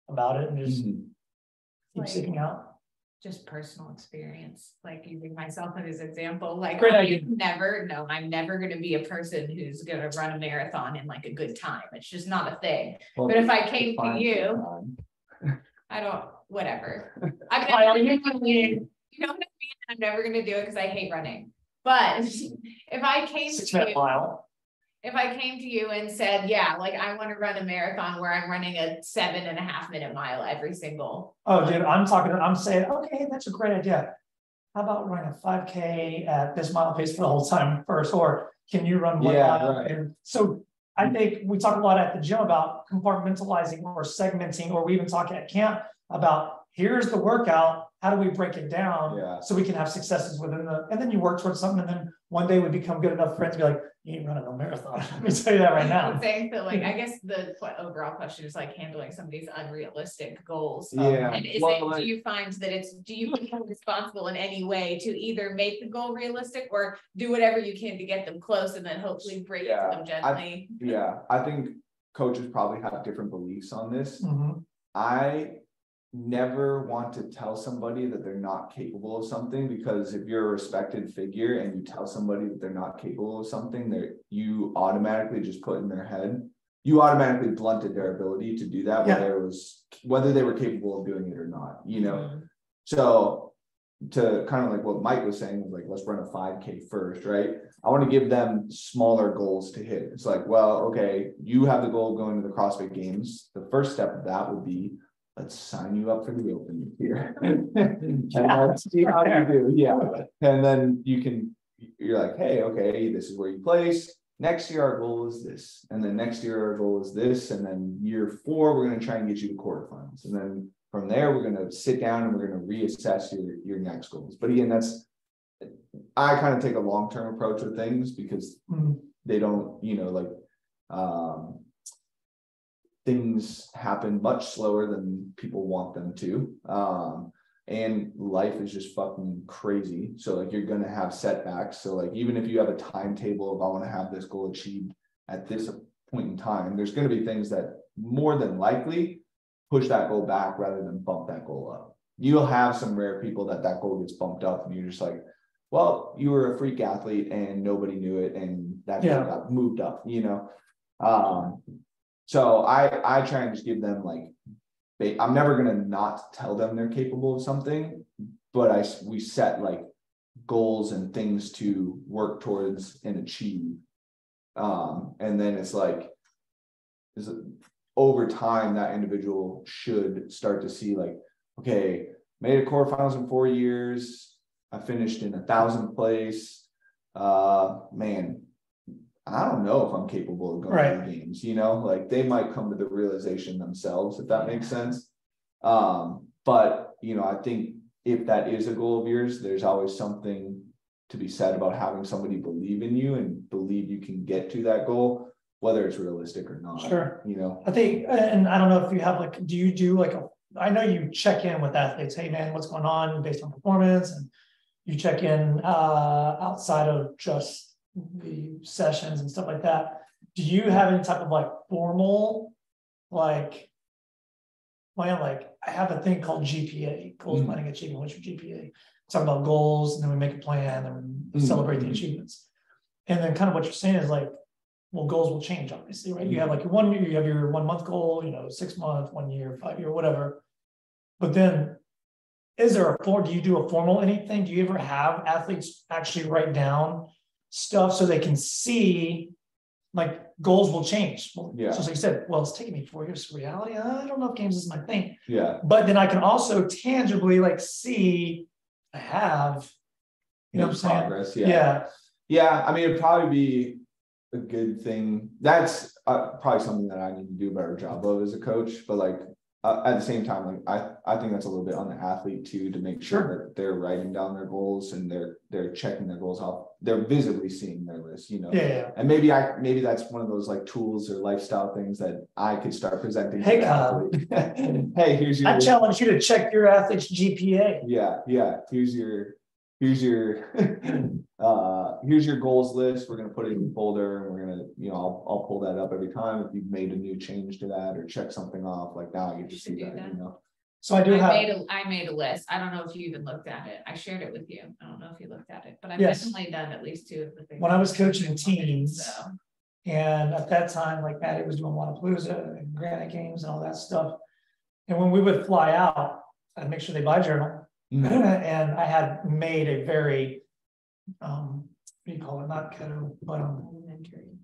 about it and just keep seeking out. Just personal experience, like using myself as an example. Like, great idea. I'm never going to be a person who's going to run a marathon in like a good time. It's just not a thing. Well, but if I came to you, I don't, whatever. You know what I mean? I'm never going to do it because I hate running. But if I came to you and said, yeah, like I want to run a marathon where I'm running a 7.5 minute mile every single. Oh, dude, I'm saying, okay, that's a great idea. How about running a 5K at this mile pace for the whole time first? Or can you run 1 mile? Right. And so I think we talk a lot at the gym about compartmentalizing or segmenting, or we even talk at camp about here's the workout. How do we break it down so we can have successes within and then you work towards something, and then one day we become good enough friends to be like, you ain't running a marathon. Let me tell you that right now. I'm saying that, like, I guess the overall question is like handling somebody's unrealistic goals. Yeah. And do you find that do you become responsible in any way to either make the goal realistic or do whatever you can to get them close and then hopefully break it to them gently? I think coaches probably have different beliefs on this. Mm-hmm. I never want to tell somebody that they're not capable of something, because if you're a respected figure and you tell somebody that they're not capable of something, that you automatically just put in their head, you automatically blunted their ability to do that, whether they were capable of doing it or not, Mm-hmm. So to kind of like what Mike was saying, like, let's run a 5K first, right? I want to give them smaller goals to hit. It's like, well, okay, you have the goal of going to the CrossFit Games. The first step of that would be, let's sign you up for the open here. And let's see how you do. Yeah. And then you're like, hey, okay, this is where you place. Next year, our goal is this. And then next year, our goal is this. And then year 4, we're going to try and get you to quarterfinals. And then from there, we're going to sit down and we're going to reassess your next goals. But again, I kind of take a long-term approach with things, because they don't, things happen much slower than people want them to. And life is just fucking crazy. So like, you're going to have setbacks. So like, even if you have a timetable of, I want to have this goal achieved at this point in time, there's going to be things that more than likely push that goal back rather than bump that goal up. You'll have some rare people that goal gets bumped up and you're just like, well, you were a freak athlete and nobody knew it. And that goal got moved up, So I try and just give them I'm never going to not tell them they're capable of something, but we set like goals and things to work towards and achieve. And then it's like, over time, that individual should start to see like, okay, made a quarterfinals in 4 years. I finished in 1,000th place. Man, I don't know if I'm capable of going to the games, like they might come to the realization themselves, if that makes sense. But, I think if that is a goal of yours, there's always something to be said about having somebody believe in you and believe you can get to that goal, whether it's realistic or not. Sure. You know, I think, and I don't know if you have like, do you do like I know you check in with athletes, hey man, what's going on based on performance, and you check in outside of just the sessions and stuff like that. Do you have any type of like formal, like plan? Like I have a thing called GPA, goals planning achievement. What's your GPA? Talk about goals, and then we make a plan and we celebrate the achievements. And then kind of what you're saying is like, well, goals will change, obviously, right? You have like 1 year, you have your 1 month goal, 6 month, 1 year, 5 year, whatever. But then is there do you do a formal anything? Do you ever have athletes actually write down stuff so they can see like goals will change? Well, yeah. So like you said, well, it's taking me 4 years to reality. I don't know if games is my thing. Yeah. But then I can also tangibly like see I have, you know what I'm saying? Progress, yeah. Yeah. I mean, it'd probably be a good thing. That's probably something that I need to do a better job of as a coach. But like at the same time, like I think that's a little bit on the athlete too, to make sure that they're writing down their goals and they're checking their goals off. They're visibly seeing their list, Yeah. And maybe that's one of those like tools or lifestyle things that I could start presenting. Hey, to the athlete. Hey, here's your. I challenge you to check your athlete's GPA. Yeah. Here's your here's your goals list. We're going to put it in a folder, and we're going to, I'll pull that up every time if you've made a new change to that or check something off. Like now you just see that. So I made a list. I don't know if you even looked at it. I shared it with you. I don't know if you looked at it, but I've definitely done at least 2 of the things. When I was coaching teams, and at that time, like Maddie was doing Wadapalooza and Granite Games and all that stuff. And when we would fly out, I'd make sure they buy a journal. And I had made a very, what do you call it? Not keto, but elementary.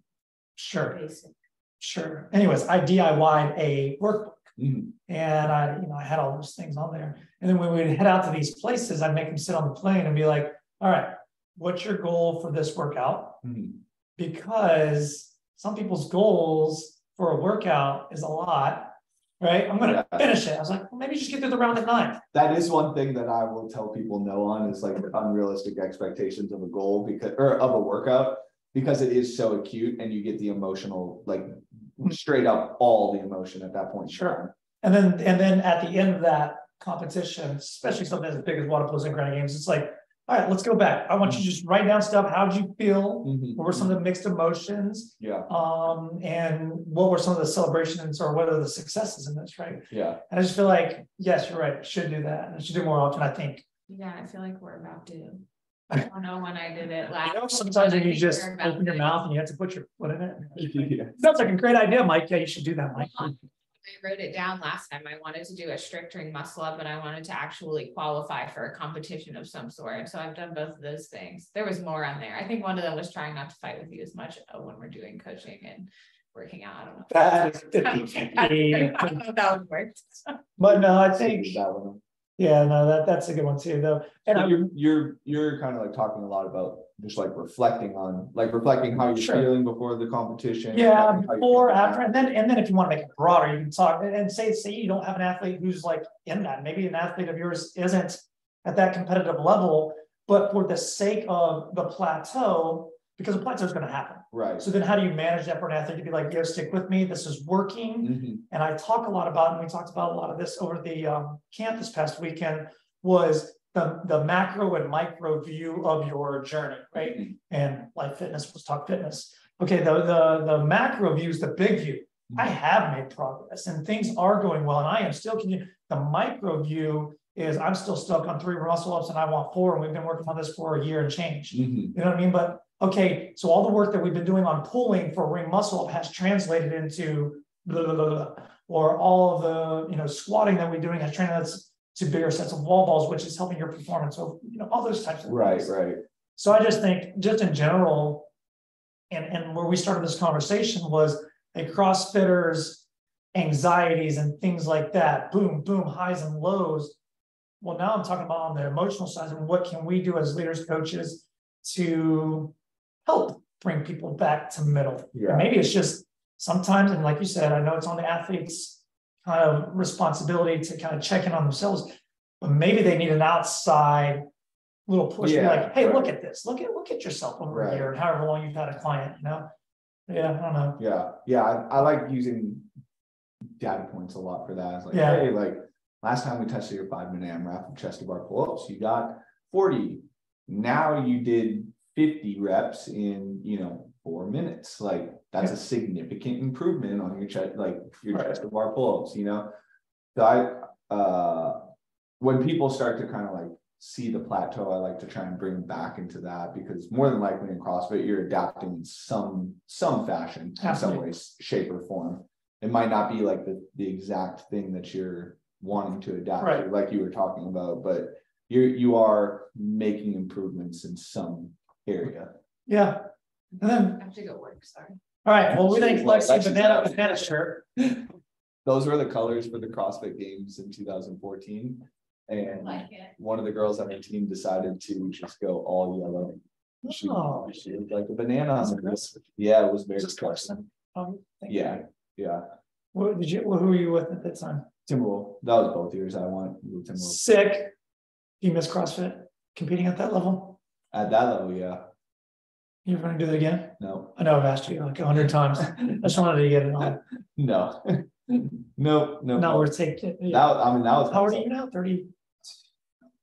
Sure. Basic. Sure. Anyways, I DIY'd a workbook. And I had all those things on there. And then when we'd head out to these places, I'd make them sit on the plane and be like, all right, what's your goal for this workout? Because some people's goals for a workout is a lot. Right, I'm going to finish it. I was like, well, maybe just get through the round at 9. That is one thing that I will tell people no on, is like unrealistic expectations of a goal or of a workout, because it is so acute and you get the emotional, like straight up all the emotion at that point. Sure. And then at the end of that competition, especially something as big as Wadapalooza and Granite Games, it's like, all right, let's go back. I want you to just write down stuff. How'd you feel? What were some of the mixed emotions? Yeah. And what were some of the celebrations or what are the successes in this, right? Yeah. And I just feel like, yes, you're right. Should do that. And I should do more often, I think. Yeah, I feel like we're about to. I don't know when I did it last. Sometimes you just open your mouth and you have to put your foot in it. Sounds like a great idea, Mike. Yeah, you should do that, Mike. I wrote it down last time. I wanted to do a strict ring muscle up, and I wanted to actually qualify for a competition of some sort. So I've done both of those things. There was more on there. I think one of them was trying not to fight with you as much when we're doing coaching and working out. I don't know. That is 50-50. I don't know if that would work. But no, I think that's a good one too, though. And so you're kind of like talking a lot about just like reflecting how you're feeling before the competition. Yeah, before, after, and then if you want to make it broader, you can talk and say you don't have an athlete who's like in that. Maybe an athlete of yours isn't at that competitive level, but for the sake of the plateau, because the plateau is going to happen. Right. So then how do you manage that for an athlete to be like, yo, stick with me, this is working. And I talk a lot about, and we talked about a lot of this over the camp this past weekend, was the macro and micro view of your journey, right? And Life Fitness was Talk Fitness. Okay, the macro view is the big view. I have made progress and things are going well, and I am still continuing. The micro view is I'm still stuck on 3 muscle ups and I want 4, and we've been working on this for a year and change. You know what I mean? But okay, so all the work that we've been doing on pulling for ring muscle up has translated into blah, blah, blah, blah. Or all of the squatting that we're doing has translated to bigger sets of wall balls, which is helping your performance. So all those types of things. Right. So I just think, just in general, and where we started this conversation was a CrossFitter's anxieties and things like that. Boom, boom, highs and lows. Well, now I'm talking about on the emotional side, and what can we do as leaders, coaches to help bring people back to middle? And maybe it's just sometimes, and like you said, I know it's on the athletes' kind of responsibility to kind of check in on themselves, but maybe they need an outside little push, Yeah, like, hey, right. look at this, look at yourself over Right. here, and however long you've had a client, you know. Yeah, I don't know. Yeah, I like using data points a lot for that. It's like, Yeah. hey, like last time we tested your 5-minute AMRAP and chest to bar pull-ups, you got 40. Now you did 50 reps in 4 minutes. Like that's a significant improvement on your chest, like your chest to bar pull-ups, So when people start to kind of like see the plateau, I like to try and bring them back into that, because more than likely in CrossFit, you're adapting in some fashion, in some way, shape, or form. It might not be like the exact thing that you're wanting to adapt to, like you were talking about, but you are making improvements in some area. Yeah. And then I have to go work, sorry. all right, well, we thank Lexi banana shirt. Those were the colors for the CrossFit Games in 2014. And one of the girls on her team decided to just go all yellow. She looked like a banana. Yeah, it was very disgusting. Yeah. Who were you with at that time? Timberwolf. That was both years I went. Sick. You miss CrossFit competing at that level? At that level, yeah. You ever going to do that again? No. I know I've asked you like 100 times. I just wanted to get it on. No. Nope. Not worth taking. Yeah. That was. How old are you now? 30.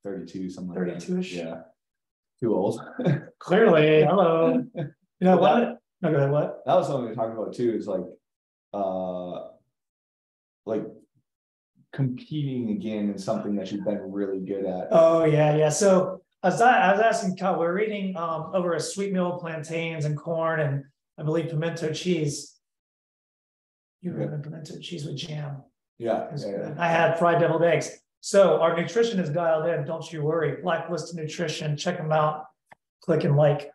32, something like 32-ish. Yeah. Too old. Clearly. Hello. You know what? No, go ahead. What? That was something we were talking about too, is like competing again in something that you've been really good at. Oh, yeah. So I was asking Kyle, we're eating over a sweet meal of plantains and corn and I believe pimento cheese. You were having pimento cheese with jam. Yeah. I had fried deviled eggs. So our nutrition is dialed in. Don't you worry. Blacklisted Nutrition. Check them out. Click and like.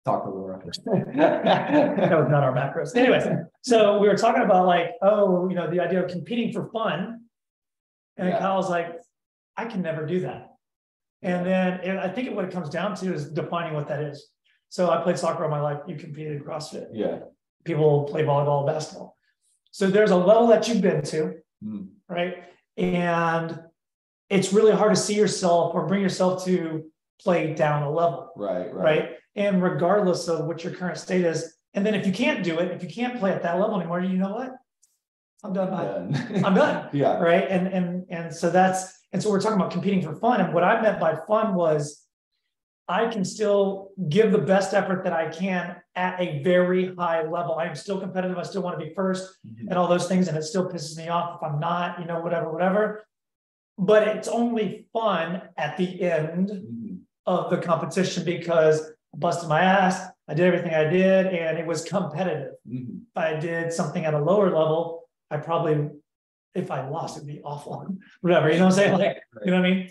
Talk to Laura. That was not our macros. Anyways, so we were talking about like, the idea of competing for fun. And Kyle's like, I can never do that. And then I think what it comes down to is defining what that is. So I played soccer all my life. You competed in CrossFit. Yeah. People play volleyball, basketball. So there's a level that you've been to, right? And it's really hard to see yourself or bring yourself to play down a level. Right. And regardless of what your current state is, and then if you can't do it, if you can't play at that level anymore, you know what? I'm done. I'm done. Yeah. Right. And so we're talking about competing for fun. And what I meant by fun was I can still give the best effort that I can at a very high level. I am still competitive. I still want to be first and all those things. And it still pisses me off if I'm not, whatever. But it's only fun at the end of the competition because I busted my ass. I did everything I did and it was competitive. If I did something at a lower level, I probably, if I lost, it'd be awful. Whatever, you know what I'm saying? Like, you know what I mean?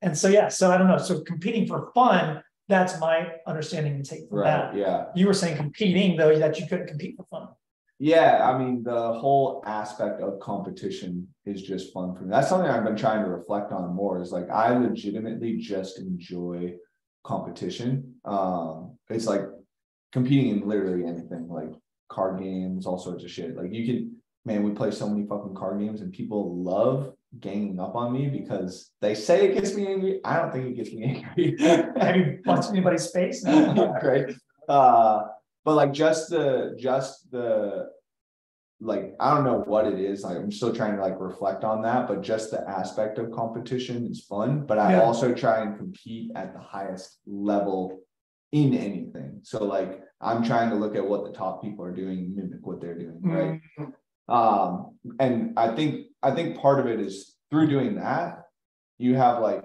And so, yeah, so I don't know. So competing for fun, that's my understanding and take from that. Yeah. You were saying competing though, that you couldn't compete for fun. Yeah, I mean, the whole aspect of competition is just fun for me. That's something I've been trying to reflect on more, is like, I legitimately just enjoy competition. It's like competing in literally anything, like card games, all sorts of shit. Like we play so many fucking card games and people love ganging up on me because they say it gets me angry. I don't think it gets me angry. Have you punched anybody's face? No. Great. But like just the like, I don't know what it is. Like, I'm still trying to like reflect on that, but just the aspect of competition is fun. But I also try and compete at the highest level in anything. So like, I'm trying to look at what the top people are doing, mimic what they're doing, right? And I think part of it is through doing that, you have like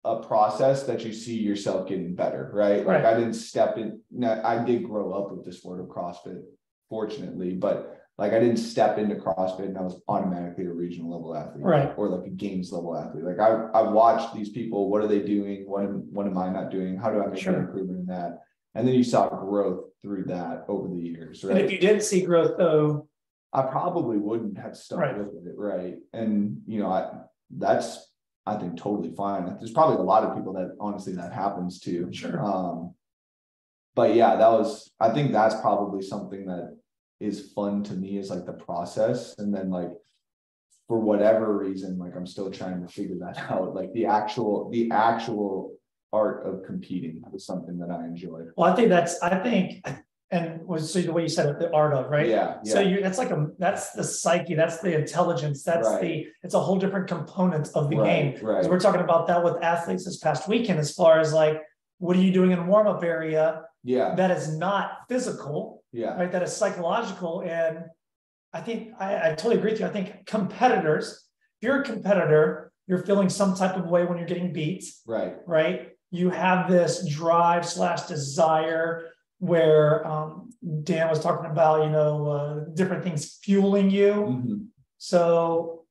a process that you see yourself getting better, right? Like I didn't step in. Now, I did grow up with the sport of CrossFit, fortunately, but like I didn't step into CrossFit and I was automatically a regional level athlete, right? Or like a games level athlete. Like I watched these people. What are they doing? What am I not doing? How do I make an improvement in that? And then you saw growth through that over the years, right? And if you didn't see growth, though, I probably wouldn't have stuck with it, right? And that's, I think, totally fine. There's probably a lot of people that honestly that happens to. Sure. But yeah, I think that's probably something that is fun to me, is like the process. And then like for whatever reason, like I'm still trying to figure that out. Like the actual art of competing is something that I enjoy. Well, I think, and was so the way you said it, the art of, right? Yeah. So that's the psyche, that's the intelligence, that's it's a whole different component of the game. Because we're talking about that with athletes this past weekend, as far as like, what are you doing in warm-up area? Yeah. That is not physical. Yeah. Right. That is psychological. And I think I totally agree with you. I think competitors, if you're a competitor, you're feeling some type of way when you're getting beat. Right. Right. You have this drive / desire where Dan was talking about, different things fueling you. Mm-hmm. So,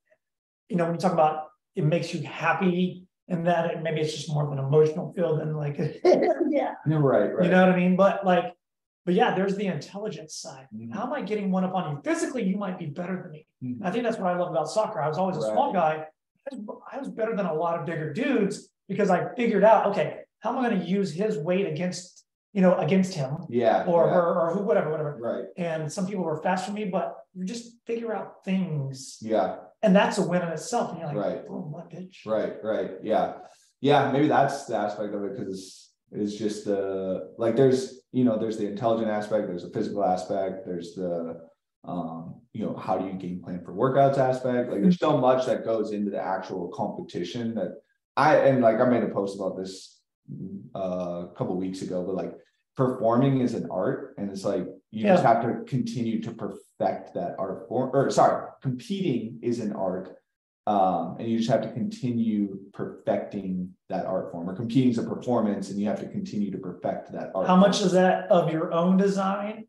when you talk about it makes you happy and that maybe it's just more of an emotional feel than like, yeah. Right. You know what I mean? But yeah, there's the intelligence side. Mm-hmm. How am I getting one up on you? Physically, you might be better than me. Mm-hmm. I think that's what I love about soccer. I was always a small guy. I was better than a lot of bigger dudes because I figured out, okay, how am I going to use his weight against him? Yeah. Or her or who, whatever. Right. And some people were faster than me, but you just figure out things. Yeah. And that's a win in itself. And you're like, oh, my bitch. Right. Yeah. Yeah. Maybe that's the aspect of it because it's just there's the intelligent aspect, there's the physical aspect, there's the how do you game plan for workouts aspect. Like there's so much that goes into the actual competition that I made a post about this a couple of weeks ago, but like performing is an art, and it's like you just have to continue to perfect that art form. Or sorry, competing is an art. And you just have to continue perfecting that art form, or competing is a performance and you have to continue to perfect that art. How much is that of your own design?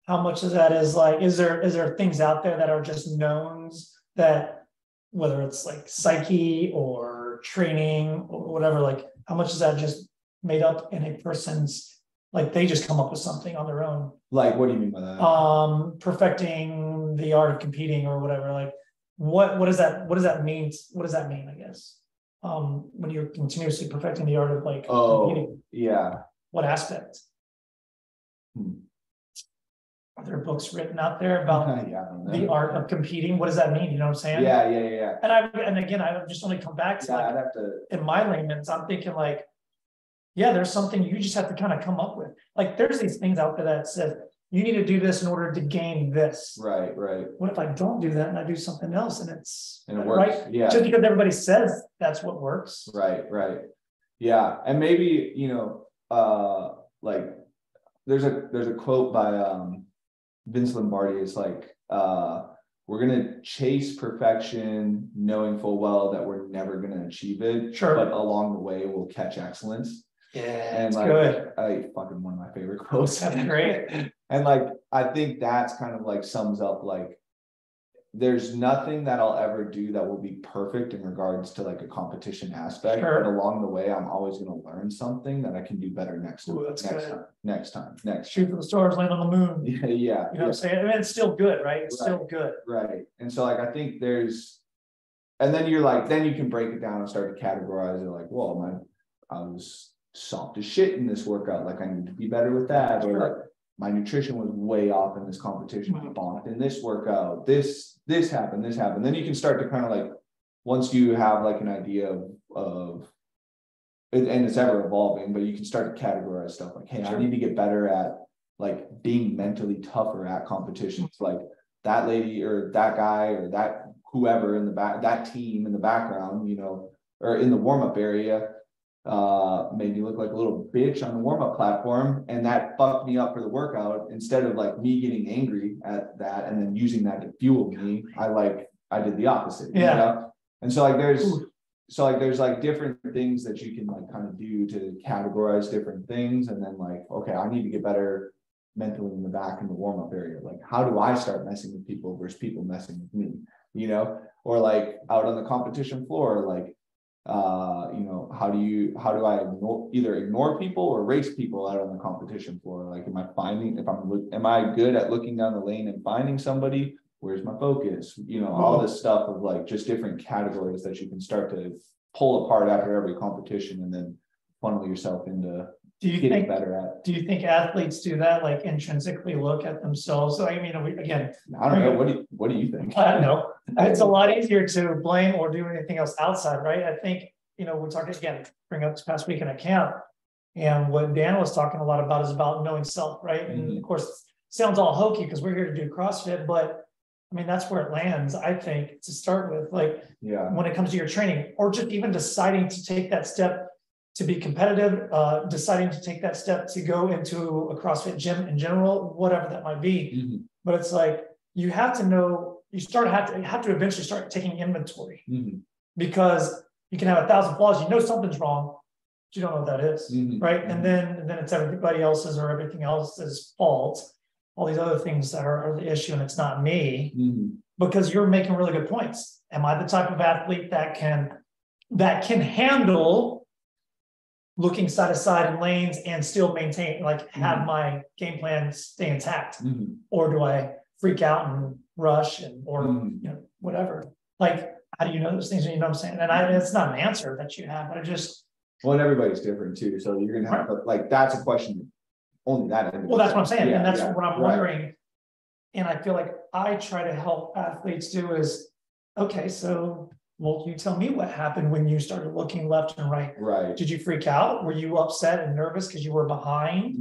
How much of that is like, is there things out there that are just knowns that, whether it's like psyche or training or whatever, like how much is that just made up in a person's, like they just come up with something on their own? Like, what do you mean by that? Perfecting the art of competing or whatever, like, what does that mean? What does that mean, I guess? When you're continuously perfecting the art of like competing? Yeah. What aspect? Are there books written out there about the art of competing? What does that mean? You know what I'm saying? Yeah. And again, I've just only come back to I'd have to, in my layman's, I'm thinking like, there's something you just have to kind of come up with. Like there's these things out there that says, you need to do this in order to gain this. Right. What if I don't do that and I do something else and it works? Right? Yeah. Just because everybody says that's what works. Right. Yeah. And maybe, like there's a quote by Vince Lombardi. It's like, we're going to chase perfection, knowing full well that we're never going to achieve it. Sure. But along the way, we'll catch excellence. Yeah, and like, good. I fucking one of my favorite quotes. That's great. And like, I think that's kind of like sums up like, there's nothing that I'll ever do that will be perfect in regards to like a competition aspect. Sure. But along the way, I'm always going to learn something that I can do better next time. Shoot for the stars, land on the moon. Yeah. You know what I'm saying? I mean, it's still good, right? It's still good. Right. And so like, I think and then you're like, then you can break it down and start to categorize it like, well, I was soft as shit in this workout, like I need to be better with that, or like my nutrition was way off in this competition, I bonked in this workout, this happened. Then you can start to kind of like, once you have like an idea of it, and it's ever evolving, but you can start to categorize stuff like, hey, I need to get better at like being mentally tougher at competitions, like that lady or that guy or that whoever in the back, that team in the background, or in the warm-up area, made me look like a little bitch on the warm-up platform, and that fucked me up for the workout. Instead of like me getting angry at that and then using that to fuel me, I did the opposite. And so like there's like different things that you can like kind of do to categorize different things, and then like, okay, I need to get better mentally in the back in the warm-up area. Like, how do I start messing with people versus people messing with me, or like out on the competition floor, like how do I either ignore people or race people out on the competition floor? Like, am I good at looking down the lane and finding somebody? Where's my focus? All this stuff of like just different categories that you can start to pull apart after every competition, and then funnel yourself into getting better at. Do you think athletes do that, like intrinsically look at themselves? So I mean, again, I don't know. What do you think? I don't know. It's a lot easier to blame or do anything else outside, right? I think, we're talking again, bring up this past weekend at camp. And what Dan was talking a lot about is about knowing self, right? And of course, it sounds all hokey because we're here to do CrossFit, but I mean, that's where it lands, I think, to start with. Like, when it comes to your training, or just even deciding to take that step to be competitive, deciding to take that step to go into a CrossFit gym in general, whatever that might be. But it's like, you have to know, you have to eventually start taking inventory, because you can have 1,000 flaws, something's wrong, but you don't know what that is, right? And then it's everybody else's or everything else's fault, all these other things that are the issue, and it's not me, because you're making really good points. Am I the type of athlete that can handle looking side to side in lanes and still maintain, like, have my game plan stay intact? Or do I freak out and rush or whatever? Like, how do you know those things? You know what I'm saying? And it's not an answer that you have, but well, and everybody's different too. So you're gonna have like, that's a question only that. Well, that's what I'm saying. And that's what I'm wondering. And I feel like I try to help athletes do is, okay, so well, you tell me what happened when you started looking left and right. Right. Did you freak out? Were you upset and nervous because you were behind?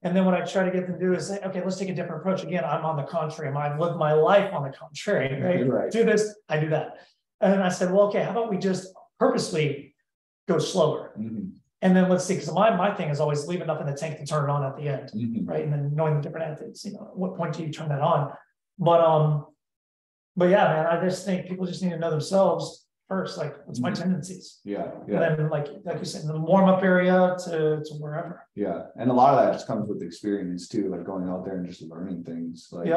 And then what I try to get them to do is say, okay, let's take a different approach. Again, I'm on the contrary. I've lived my life on the contrary, right? Do this, I do that. And then I said, well, okay, how about we just purposely go slower? And then let's see, because my thing is always leave enough in the tank to turn it on at the end, right? And then knowing the different athletes, at what point do you turn that on? But yeah, man, I just think people just need to know themselves first. Like, what's my tendencies? And then, like you said, in the warm-up area to wherever. And a lot of that just comes with experience too, like going out there and just learning things. Like,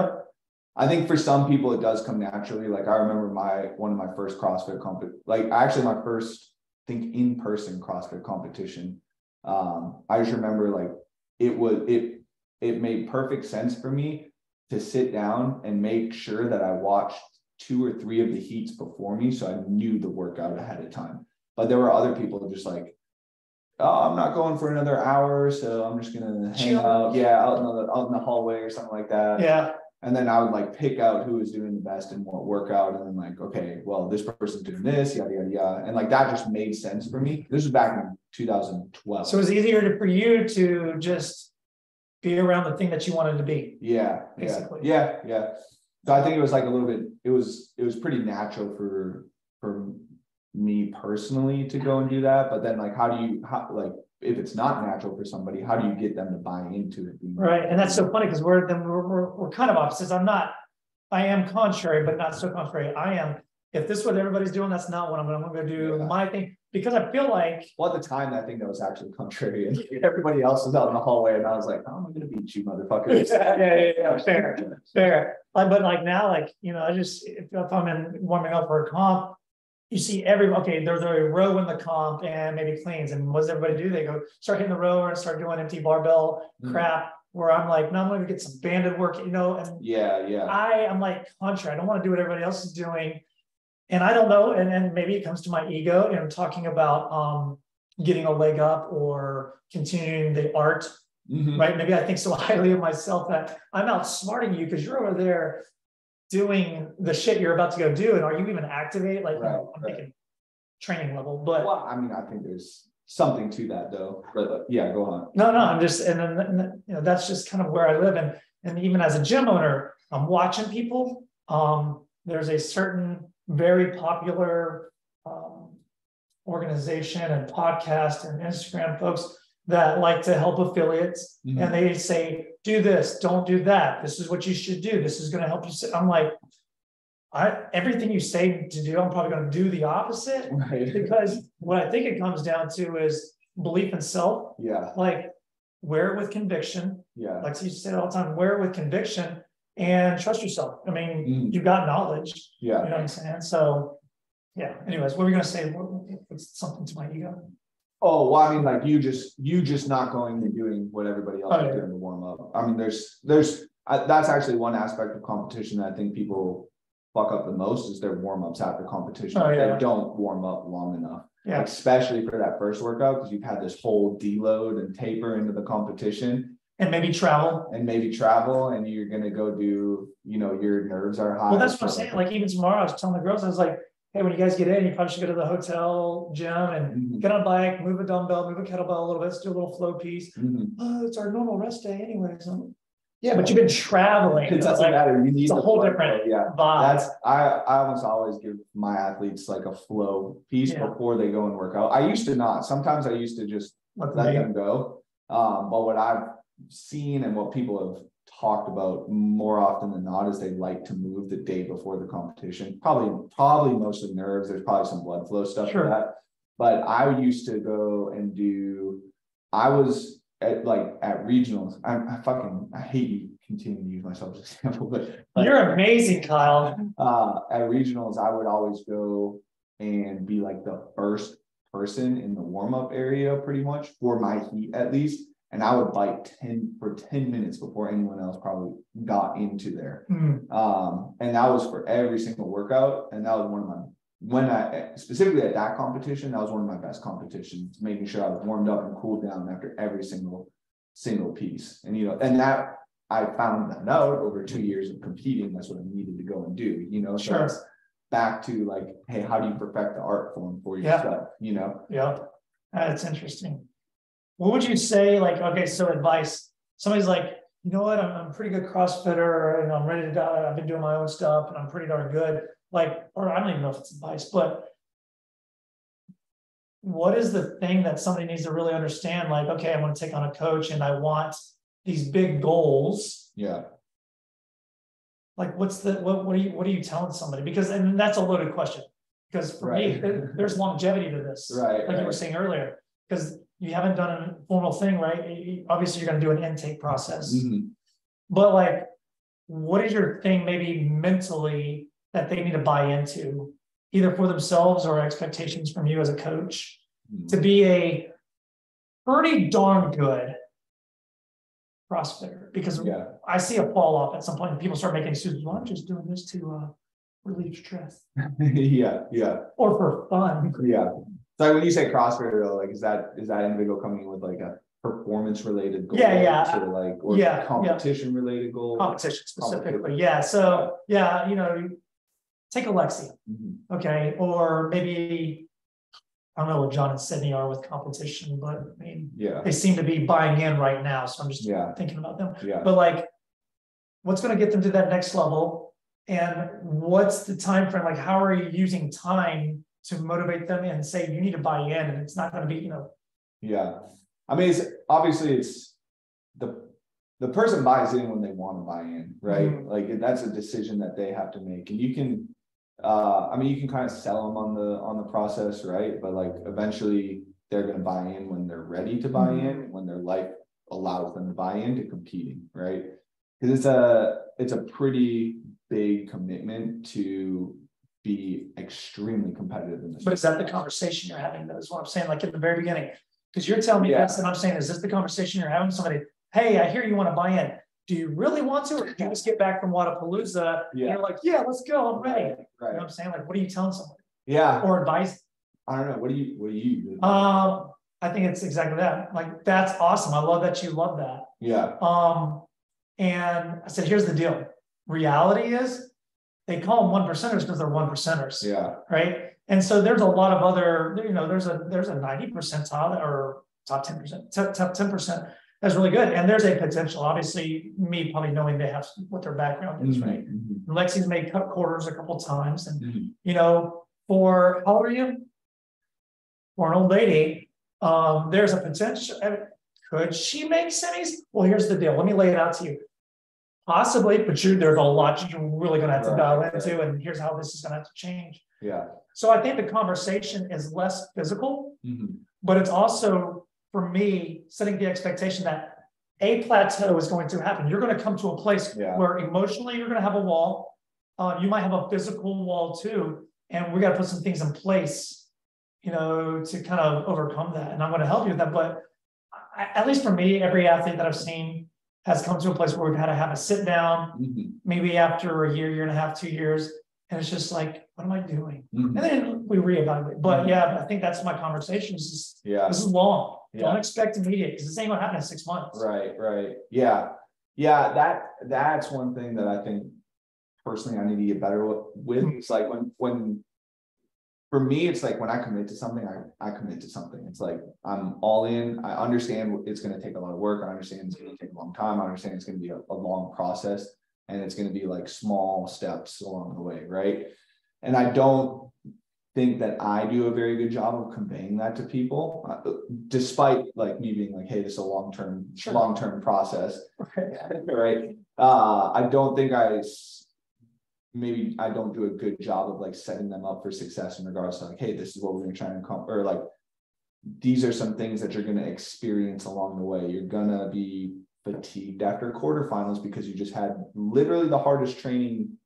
I think for some people it does come naturally. Like, I remember one of my first CrossFit my first, I think, in-person CrossFit competition. I just remember, like, it made perfect sense for me to sit down and make sure that I watched 2 or 3 of the heats before me, so I knew the workout ahead of time. But there were other people just like, oh, I'm not going for another hour, so I'm just gonna hang out, out in the hallway or something like that. And then I would like pick out who was doing the best and what workout, and then like, okay, well, this person's doing this, yada yada yada, and like that just made sense for me. This was back in 2012. So it was easier for you to just be around the thing that you wanted to be. Basically. So I think it was like a little bit. It was pretty natural for me personally to go and do that. But then, like, how if it's not natural for somebody, how do you get them to buy into it? Right, and that's so funny because we're kind of opposites. I am contrary, but not so contrary. If this is what everybody's doing, that's not what I'm going to do. My thing, because I feel like, well, at the time, I think that was actually contrary, and everybody else was out in the hallway, and I was like, oh, I'm going to beat you, motherfuckers. fair. But like now, like, I just, if I'm warming up for a comp, you see there's a row in the comp and maybe cleans, and what does everybody do? They go start hitting the rower and start doing empty barbell crap. Where I'm like, no, I'm going to get some banded work, and I'm like contrary. I don't want to do what everybody else is doing. And I don't know, and maybe it comes to my ego, and I'm talking about getting a leg up or continuing the art, right? Maybe I think so highly of myself that I'm outsmarting you because you're over there doing the shit you're about to go do. And are you even activated? Like, I'm thinking training level, but. Well, I mean, I think there's something to that though, but go on. No, I'm just, and then, that's just kind of where I live. And even as a gym owner, I'm watching people. There's a certain very popular organization and podcast and Instagram folks that like to help affiliates, and they say, do this, don't do that. This is what you should do. This is going to help you. I'm like, everything you say to do, I'm probably going to do the opposite, because what I think it comes down to is belief in self. Like, wear it with conviction. Like you say all the time, wear it with conviction and trust yourself. I mean, you got knowledge. You know what I'm saying? So, anyways, what were you going to say? What's something to my ego? Oh, well, I mean, like you just not going and doing what everybody else is doing to warm up. I mean, that's actually one aspect of competition that I think people fuck up the most is their warm ups after competition. They don't warm up long enough. Yeah. Especially for that first workout, because you've had this whole deload and taper into the competition. And maybe travel. And you're going to go do, your nerves are high. Well, that's what I'm saying. Like even tomorrow, I was telling the girls, I was like, hey, when you guys get in, you probably should go to the hotel gym and get on a bike, move a dumbbell, move a kettlebell a little bit, let's do a little flow piece. Oh, it's our normal rest day anyway. So yeah, but you've been traveling. It doesn't matter. You need it's a whole different vibe. I almost always give my athletes like a flow piece before they go and work out. I used to not. Sometimes I used to just let them go. But what I've seen and what people have talked about more often than not is they like to move the day before the competition. Probably mostly nerves. There's probably some blood flow stuff for that. But I used to go and I was at regionals. I hate you continuing to use myself as an example, but you're amazing, Kyle. At regionals, I would always go and be like the first person in the warm-up area pretty much for my heat at least. And I would bike 10 minutes before anyone else probably got into there. And that was for every single workout. And that was specifically at that competition, that was one of my best competitions, making sure I was warmed up and cooled down after every single piece. And, and that I found that out over 2 years of competing. That's what I needed to go and do, so it's back to like, hey, how do you perfect the art form for yourself, Yeah. That's interesting. What would you say, like, okay, so advice, somebody's like, you know what, I'm a pretty good CrossFitter and I'm ready to go. I've been doing my own stuff and I'm pretty darn good. Like, or I don't even know if it's advice, but what is the thing that somebody needs to really understand? Like, okay, I want to take on a coach and I want these big goals. Yeah. Like, what are you telling somebody? Because, and that's a loaded question, because for me, there's longevity to this, like you were saying earlier, because you haven't done a formal thing, right? Obviously, you're going to do an intake process, but like, what is your thing maybe mentally that they need to buy into, either for themselves or expectations from you as a coach, to be a pretty darn good CrossFitter? Because I see a fall off at some point and people start making excuses. Well, I'm just doing this to relieve stress. Or for fun. So when you say CrossFitter though, like is that individual coming in with like a performance related goal? Or competition related goal? Competition specifically. So take a Lexi. Okay. Or maybe I don't know what John and Sydney are with competition, but I mean, they seem to be buying in right now. So I'm just thinking about them. But like, what's going to get them to that next level? And what's the time frame? Like, how are you using time to motivate them and say you need to buy in? And it's not going to be, I mean, it's the person buys in when they want to buy in, right? Like that's a decision that they have to make, and you can. You can kind of sell them on the process, right? But like eventually they're going to buy in when they're ready to buy in, when their life allows them to buy into competing, right? Because it's a pretty big commitment to be extremely competitive in this. But is that the conversation you're having? That is what I'm saying. Like at the very beginning, because you're telling me this, and I'm saying, is this the conversation you're having with somebody? Hey, I hear you want to buy in. Do you really want to, or do you just get back from Wadapalooza? And you're like, let's go, I'm ready. You know what I'm saying? Like, what are you telling somebody? Or advice? I don't know. What do you? I think it's exactly that. Like, that's awesome. I love that you love that. And I said, here's the deal. Reality is, they call them 1%ers because they're 1%ers. Right. And so there's a lot of other, there's a 90 percentile or top 10%, top 10%. That's really good. And there's a potential, obviously, me probably knowing they have what their background is, right? Lexi's made cut quarters a couple of times. And, for, how old are you? For an old lady, there's a potential. Could she make semis? Well, here's the deal. Let me lay it out to you. Possibly, but there's a lot you're really going to have to dial into. And here's how this is going to have to change. So I think the conversation is less physical, but it's also, for me, setting the expectation that a plateau is going to happen. You're going to come to a place where emotionally you're going to have a wall. You might have a physical wall too. And we got to put some things in place, to kind of overcome that. And I'm going to help you with that. But at least for me, every athlete that I've seen has come to a place where we've had to have a sit down, maybe after a year and a half, 2 years, And it's just like, what am I doing? Mhm. And then we reevaluate. But I think that's my conversation. This is long. Don't expect immediate, because this ain't gonna happen in 6 months. Right. Yeah. That's one thing that I think personally I need to get better with. It's like when for me, it's like when I commit to something, I commit to something. It's like I'm all in. I understand it's going to take a lot of work. I understand it's going to take a long time. I understand it's going to be a long process, and it's going to be like small steps along the way, right? And I don't think that I do a very good job of conveying that to people, despite like me being like, hey, this is a long-term process, right? I don't think maybe I don't do a good job of like setting them up for success in regards to like, hey, this is what we're going to try and come, or like, these are some things that you're going to experience along the way. You're going to be fatigued after quarterfinals because you just had literally the hardest training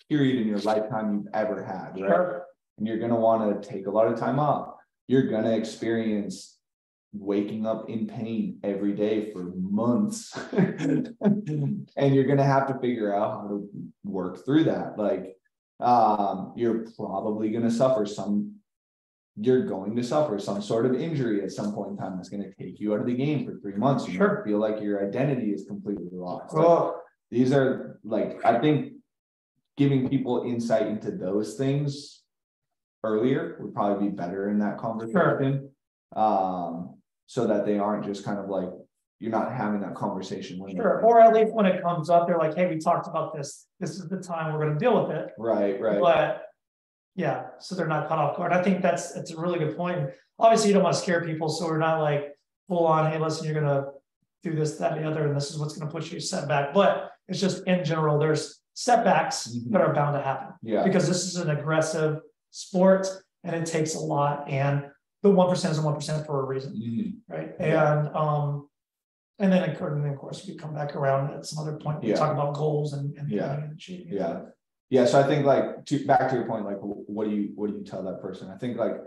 period in your lifetime you've ever had, right? Sure. And you're going to want to take a lot of time off. You're going to experience waking up in pain every day for months. And you're going to have to figure out how to work through that. Like, you're probably going to suffer some sort of injury at some point in time that's going to take you out of the game for 3 months. You Sure. feel like your identity is completely lost. Well, like, these are like, I think giving people insight into those things earlier would probably be better in that conversation. Sure. So that they aren't just kind of like, you're not having that conversation when or at least when it comes up, they're like, hey, we talked about this. This is the time we're going to deal with it. Right. But so they're not caught off guard. I think it's a really good point. Obviously, you don't want to scare people, so we're not like full on, hey, listen, you're going to do this, that, and the other, and this is what's going to put you setback. But it's just in general, there's setbacks that are bound to happen. Yeah. Because this is an aggressive sport and it takes a lot, and the 1% is a 1% for a reason, right? And then of course we come back around at some other point. We talk about goals and achieving. So I think like back to your point, like what do you tell that person? I think like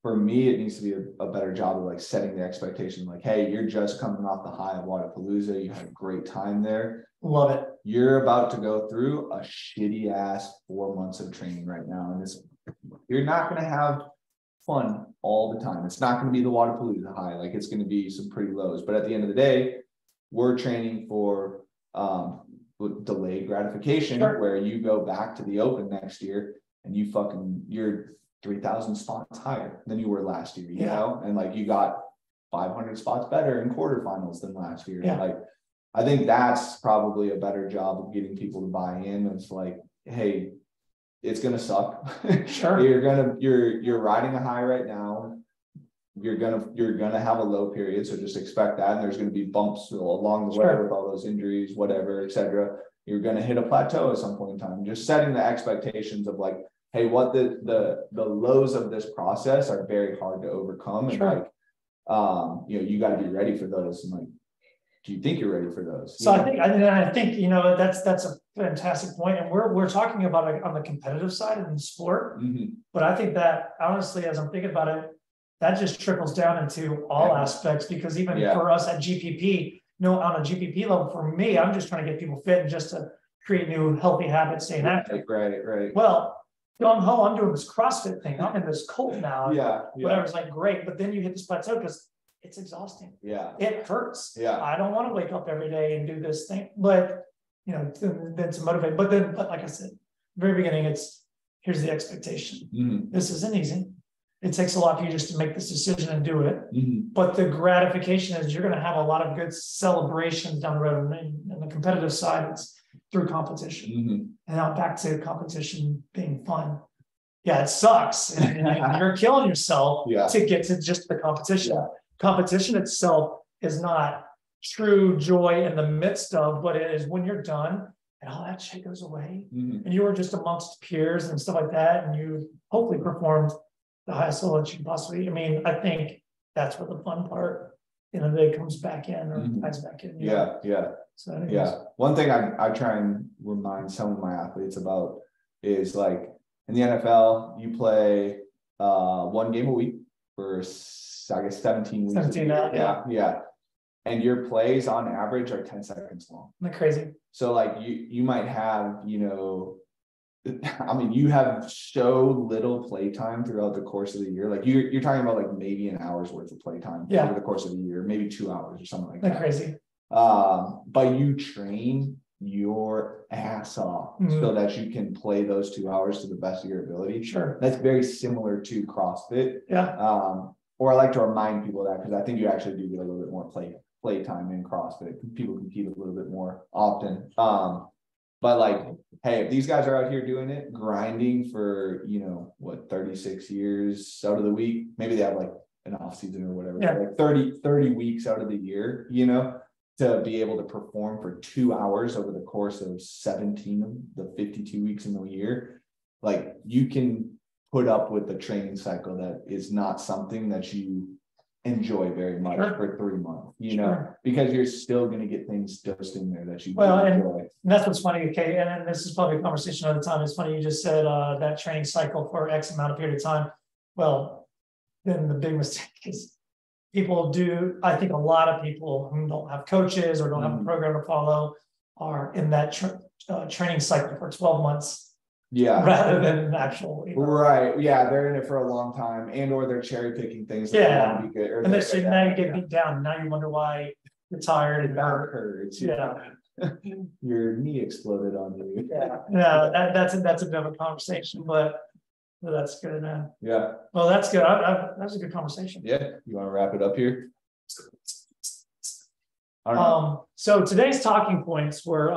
for me, it needs to be a better job of like setting the expectation. Like, hey, you're just coming off the high of Wodapalooza. You had a great time there. Love it. You're about to go through a shitty ass 4 months of training right now, and you're not going to have fun all the time. It's not going to be the Wodapalooza high. Like, it's going to be some pretty lows. But at the end of the day, we're training for delayed gratification, where you go back to the Open next year and you're 3,000 spots higher than you were last year, you know, and like you got 500 spots better in quarterfinals than last year. Like, I think that's probably a better job of getting people to buy in. It's like, hey, it's gonna suck. Sure. You're riding a high right now. You're gonna have a low period, so just expect that. And there's gonna be bumps along the way with all those injuries, whatever, etc. You're gonna hit a plateau at some point in time. Just setting the expectations of like, hey, what the lows of this process are very hard to overcome, and like, you got to be ready for those. And like, do you think you're ready for those? So I think that's a fantastic point, and we're talking about it on the competitive side in the sport. But I think that honestly, as I'm thinking about it, that just trickles down into all aspects, because even for us at GPP, on a GPP level, for me, I'm just trying to get people fit and just to create new healthy habits, staying active. Right. Well, I'm doing this CrossFit thing. I'm in this cult now. Whatever's like great, but then you hit this plateau because it's exhausting. It hurts. I don't want to wake up every day and do this thing, but then to motivate. But like I said, very beginning, here's the expectation. This isn't easy. It takes a lot for you just to make this decision and do it. But the gratification is you're going to have a lot of good celebrations down the road. And the competitive side, it's through competition. And now back to competition being fun. It sucks. And you're killing yourself to get to just the competition. Competition itself is not true joy in the midst of, but it is when you're done and all that shit goes away. And you were just amongst peers and stuff like that. And you hopefully performed the highest level that you can possibly. I think that's where the fun part, that comes back in or ties back in. So one thing I try and remind some of my athletes about is like in the NFL, you play 1 game a week for I guess 17 weeks. 17 now, and your plays on average are 10 seconds long. Isn't that crazy? So like you might have, I mean, you have so little playtime throughout the course of the year. Like you're talking about like maybe an hour's worth of playtime over the course of the year, maybe 2 hours or something like that. Crazy. But you train your ass off so that you can play those 2 hours to the best of your ability. Sure. That's very similar to CrossFit. Yeah. Or I like to remind people of that because I think you actually do get a little bit more play time in CrossFit. People compete a little bit more often. But like, hey, if these guys are out here doing it, grinding for, 36 years out of the week, maybe they have like an off season or whatever, like 30 weeks out of the year, to be able to perform for 2 hours over the course of 17 of the 52 weeks in the year. Like you can put up with the training cycle that is not something that you enjoy very much for 3 months, because you're still going to get things dosed in there that you enjoy. And that's what's funny. Okay. And this is probably a conversation at a time. It's funny. You just said that training cycle for X amount of period of time. Well, then the big mistake is people do. I think a lot of people who don't have coaches or don't have a program to follow are in that training cycle for 12 months. Yeah. Rather than an actual. Right. Yeah. They're in it for a long time or they're cherry picking things. That they want to be good. And then now you get beat down. Now you wonder why you're tired and hurts. Yeah. Your knee exploded on you. Yeah. No, that's a bit of a conversation, but that's good, man. Yeah. Well, that's good. That was a good conversation. Yeah. You want to wrap it up here? So today's talking points were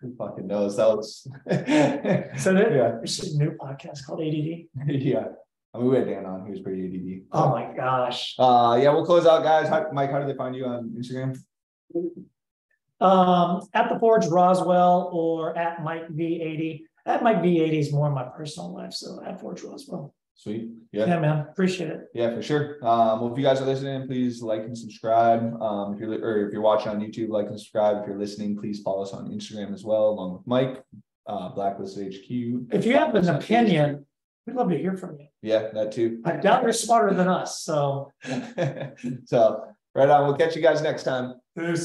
who fucking knows? That was so there's a new podcast called ADD. Yeah. I mean, we had Dan on, he was pretty ADD. Oh my gosh. Yeah, we'll close out, guys. Mike, how do they find you on Instagram? At the Forge Roswell or at Mike V80. At Mike V80 is more in my personal life, so at Forge Roswell. Sweet. Yeah, man. Appreciate it. Yeah, for sure. Well, if you guys are listening, please like and subscribe. If you're watching on YouTube, like and subscribe. If you're listening, please follow us on Instagram as well, along with Mike, Blacklisted HQ. If you have an opinion, we'd love to hear from you. Yeah, that too. I doubt you're smarter than us, so. So right on. We'll catch you guys next time. Peace.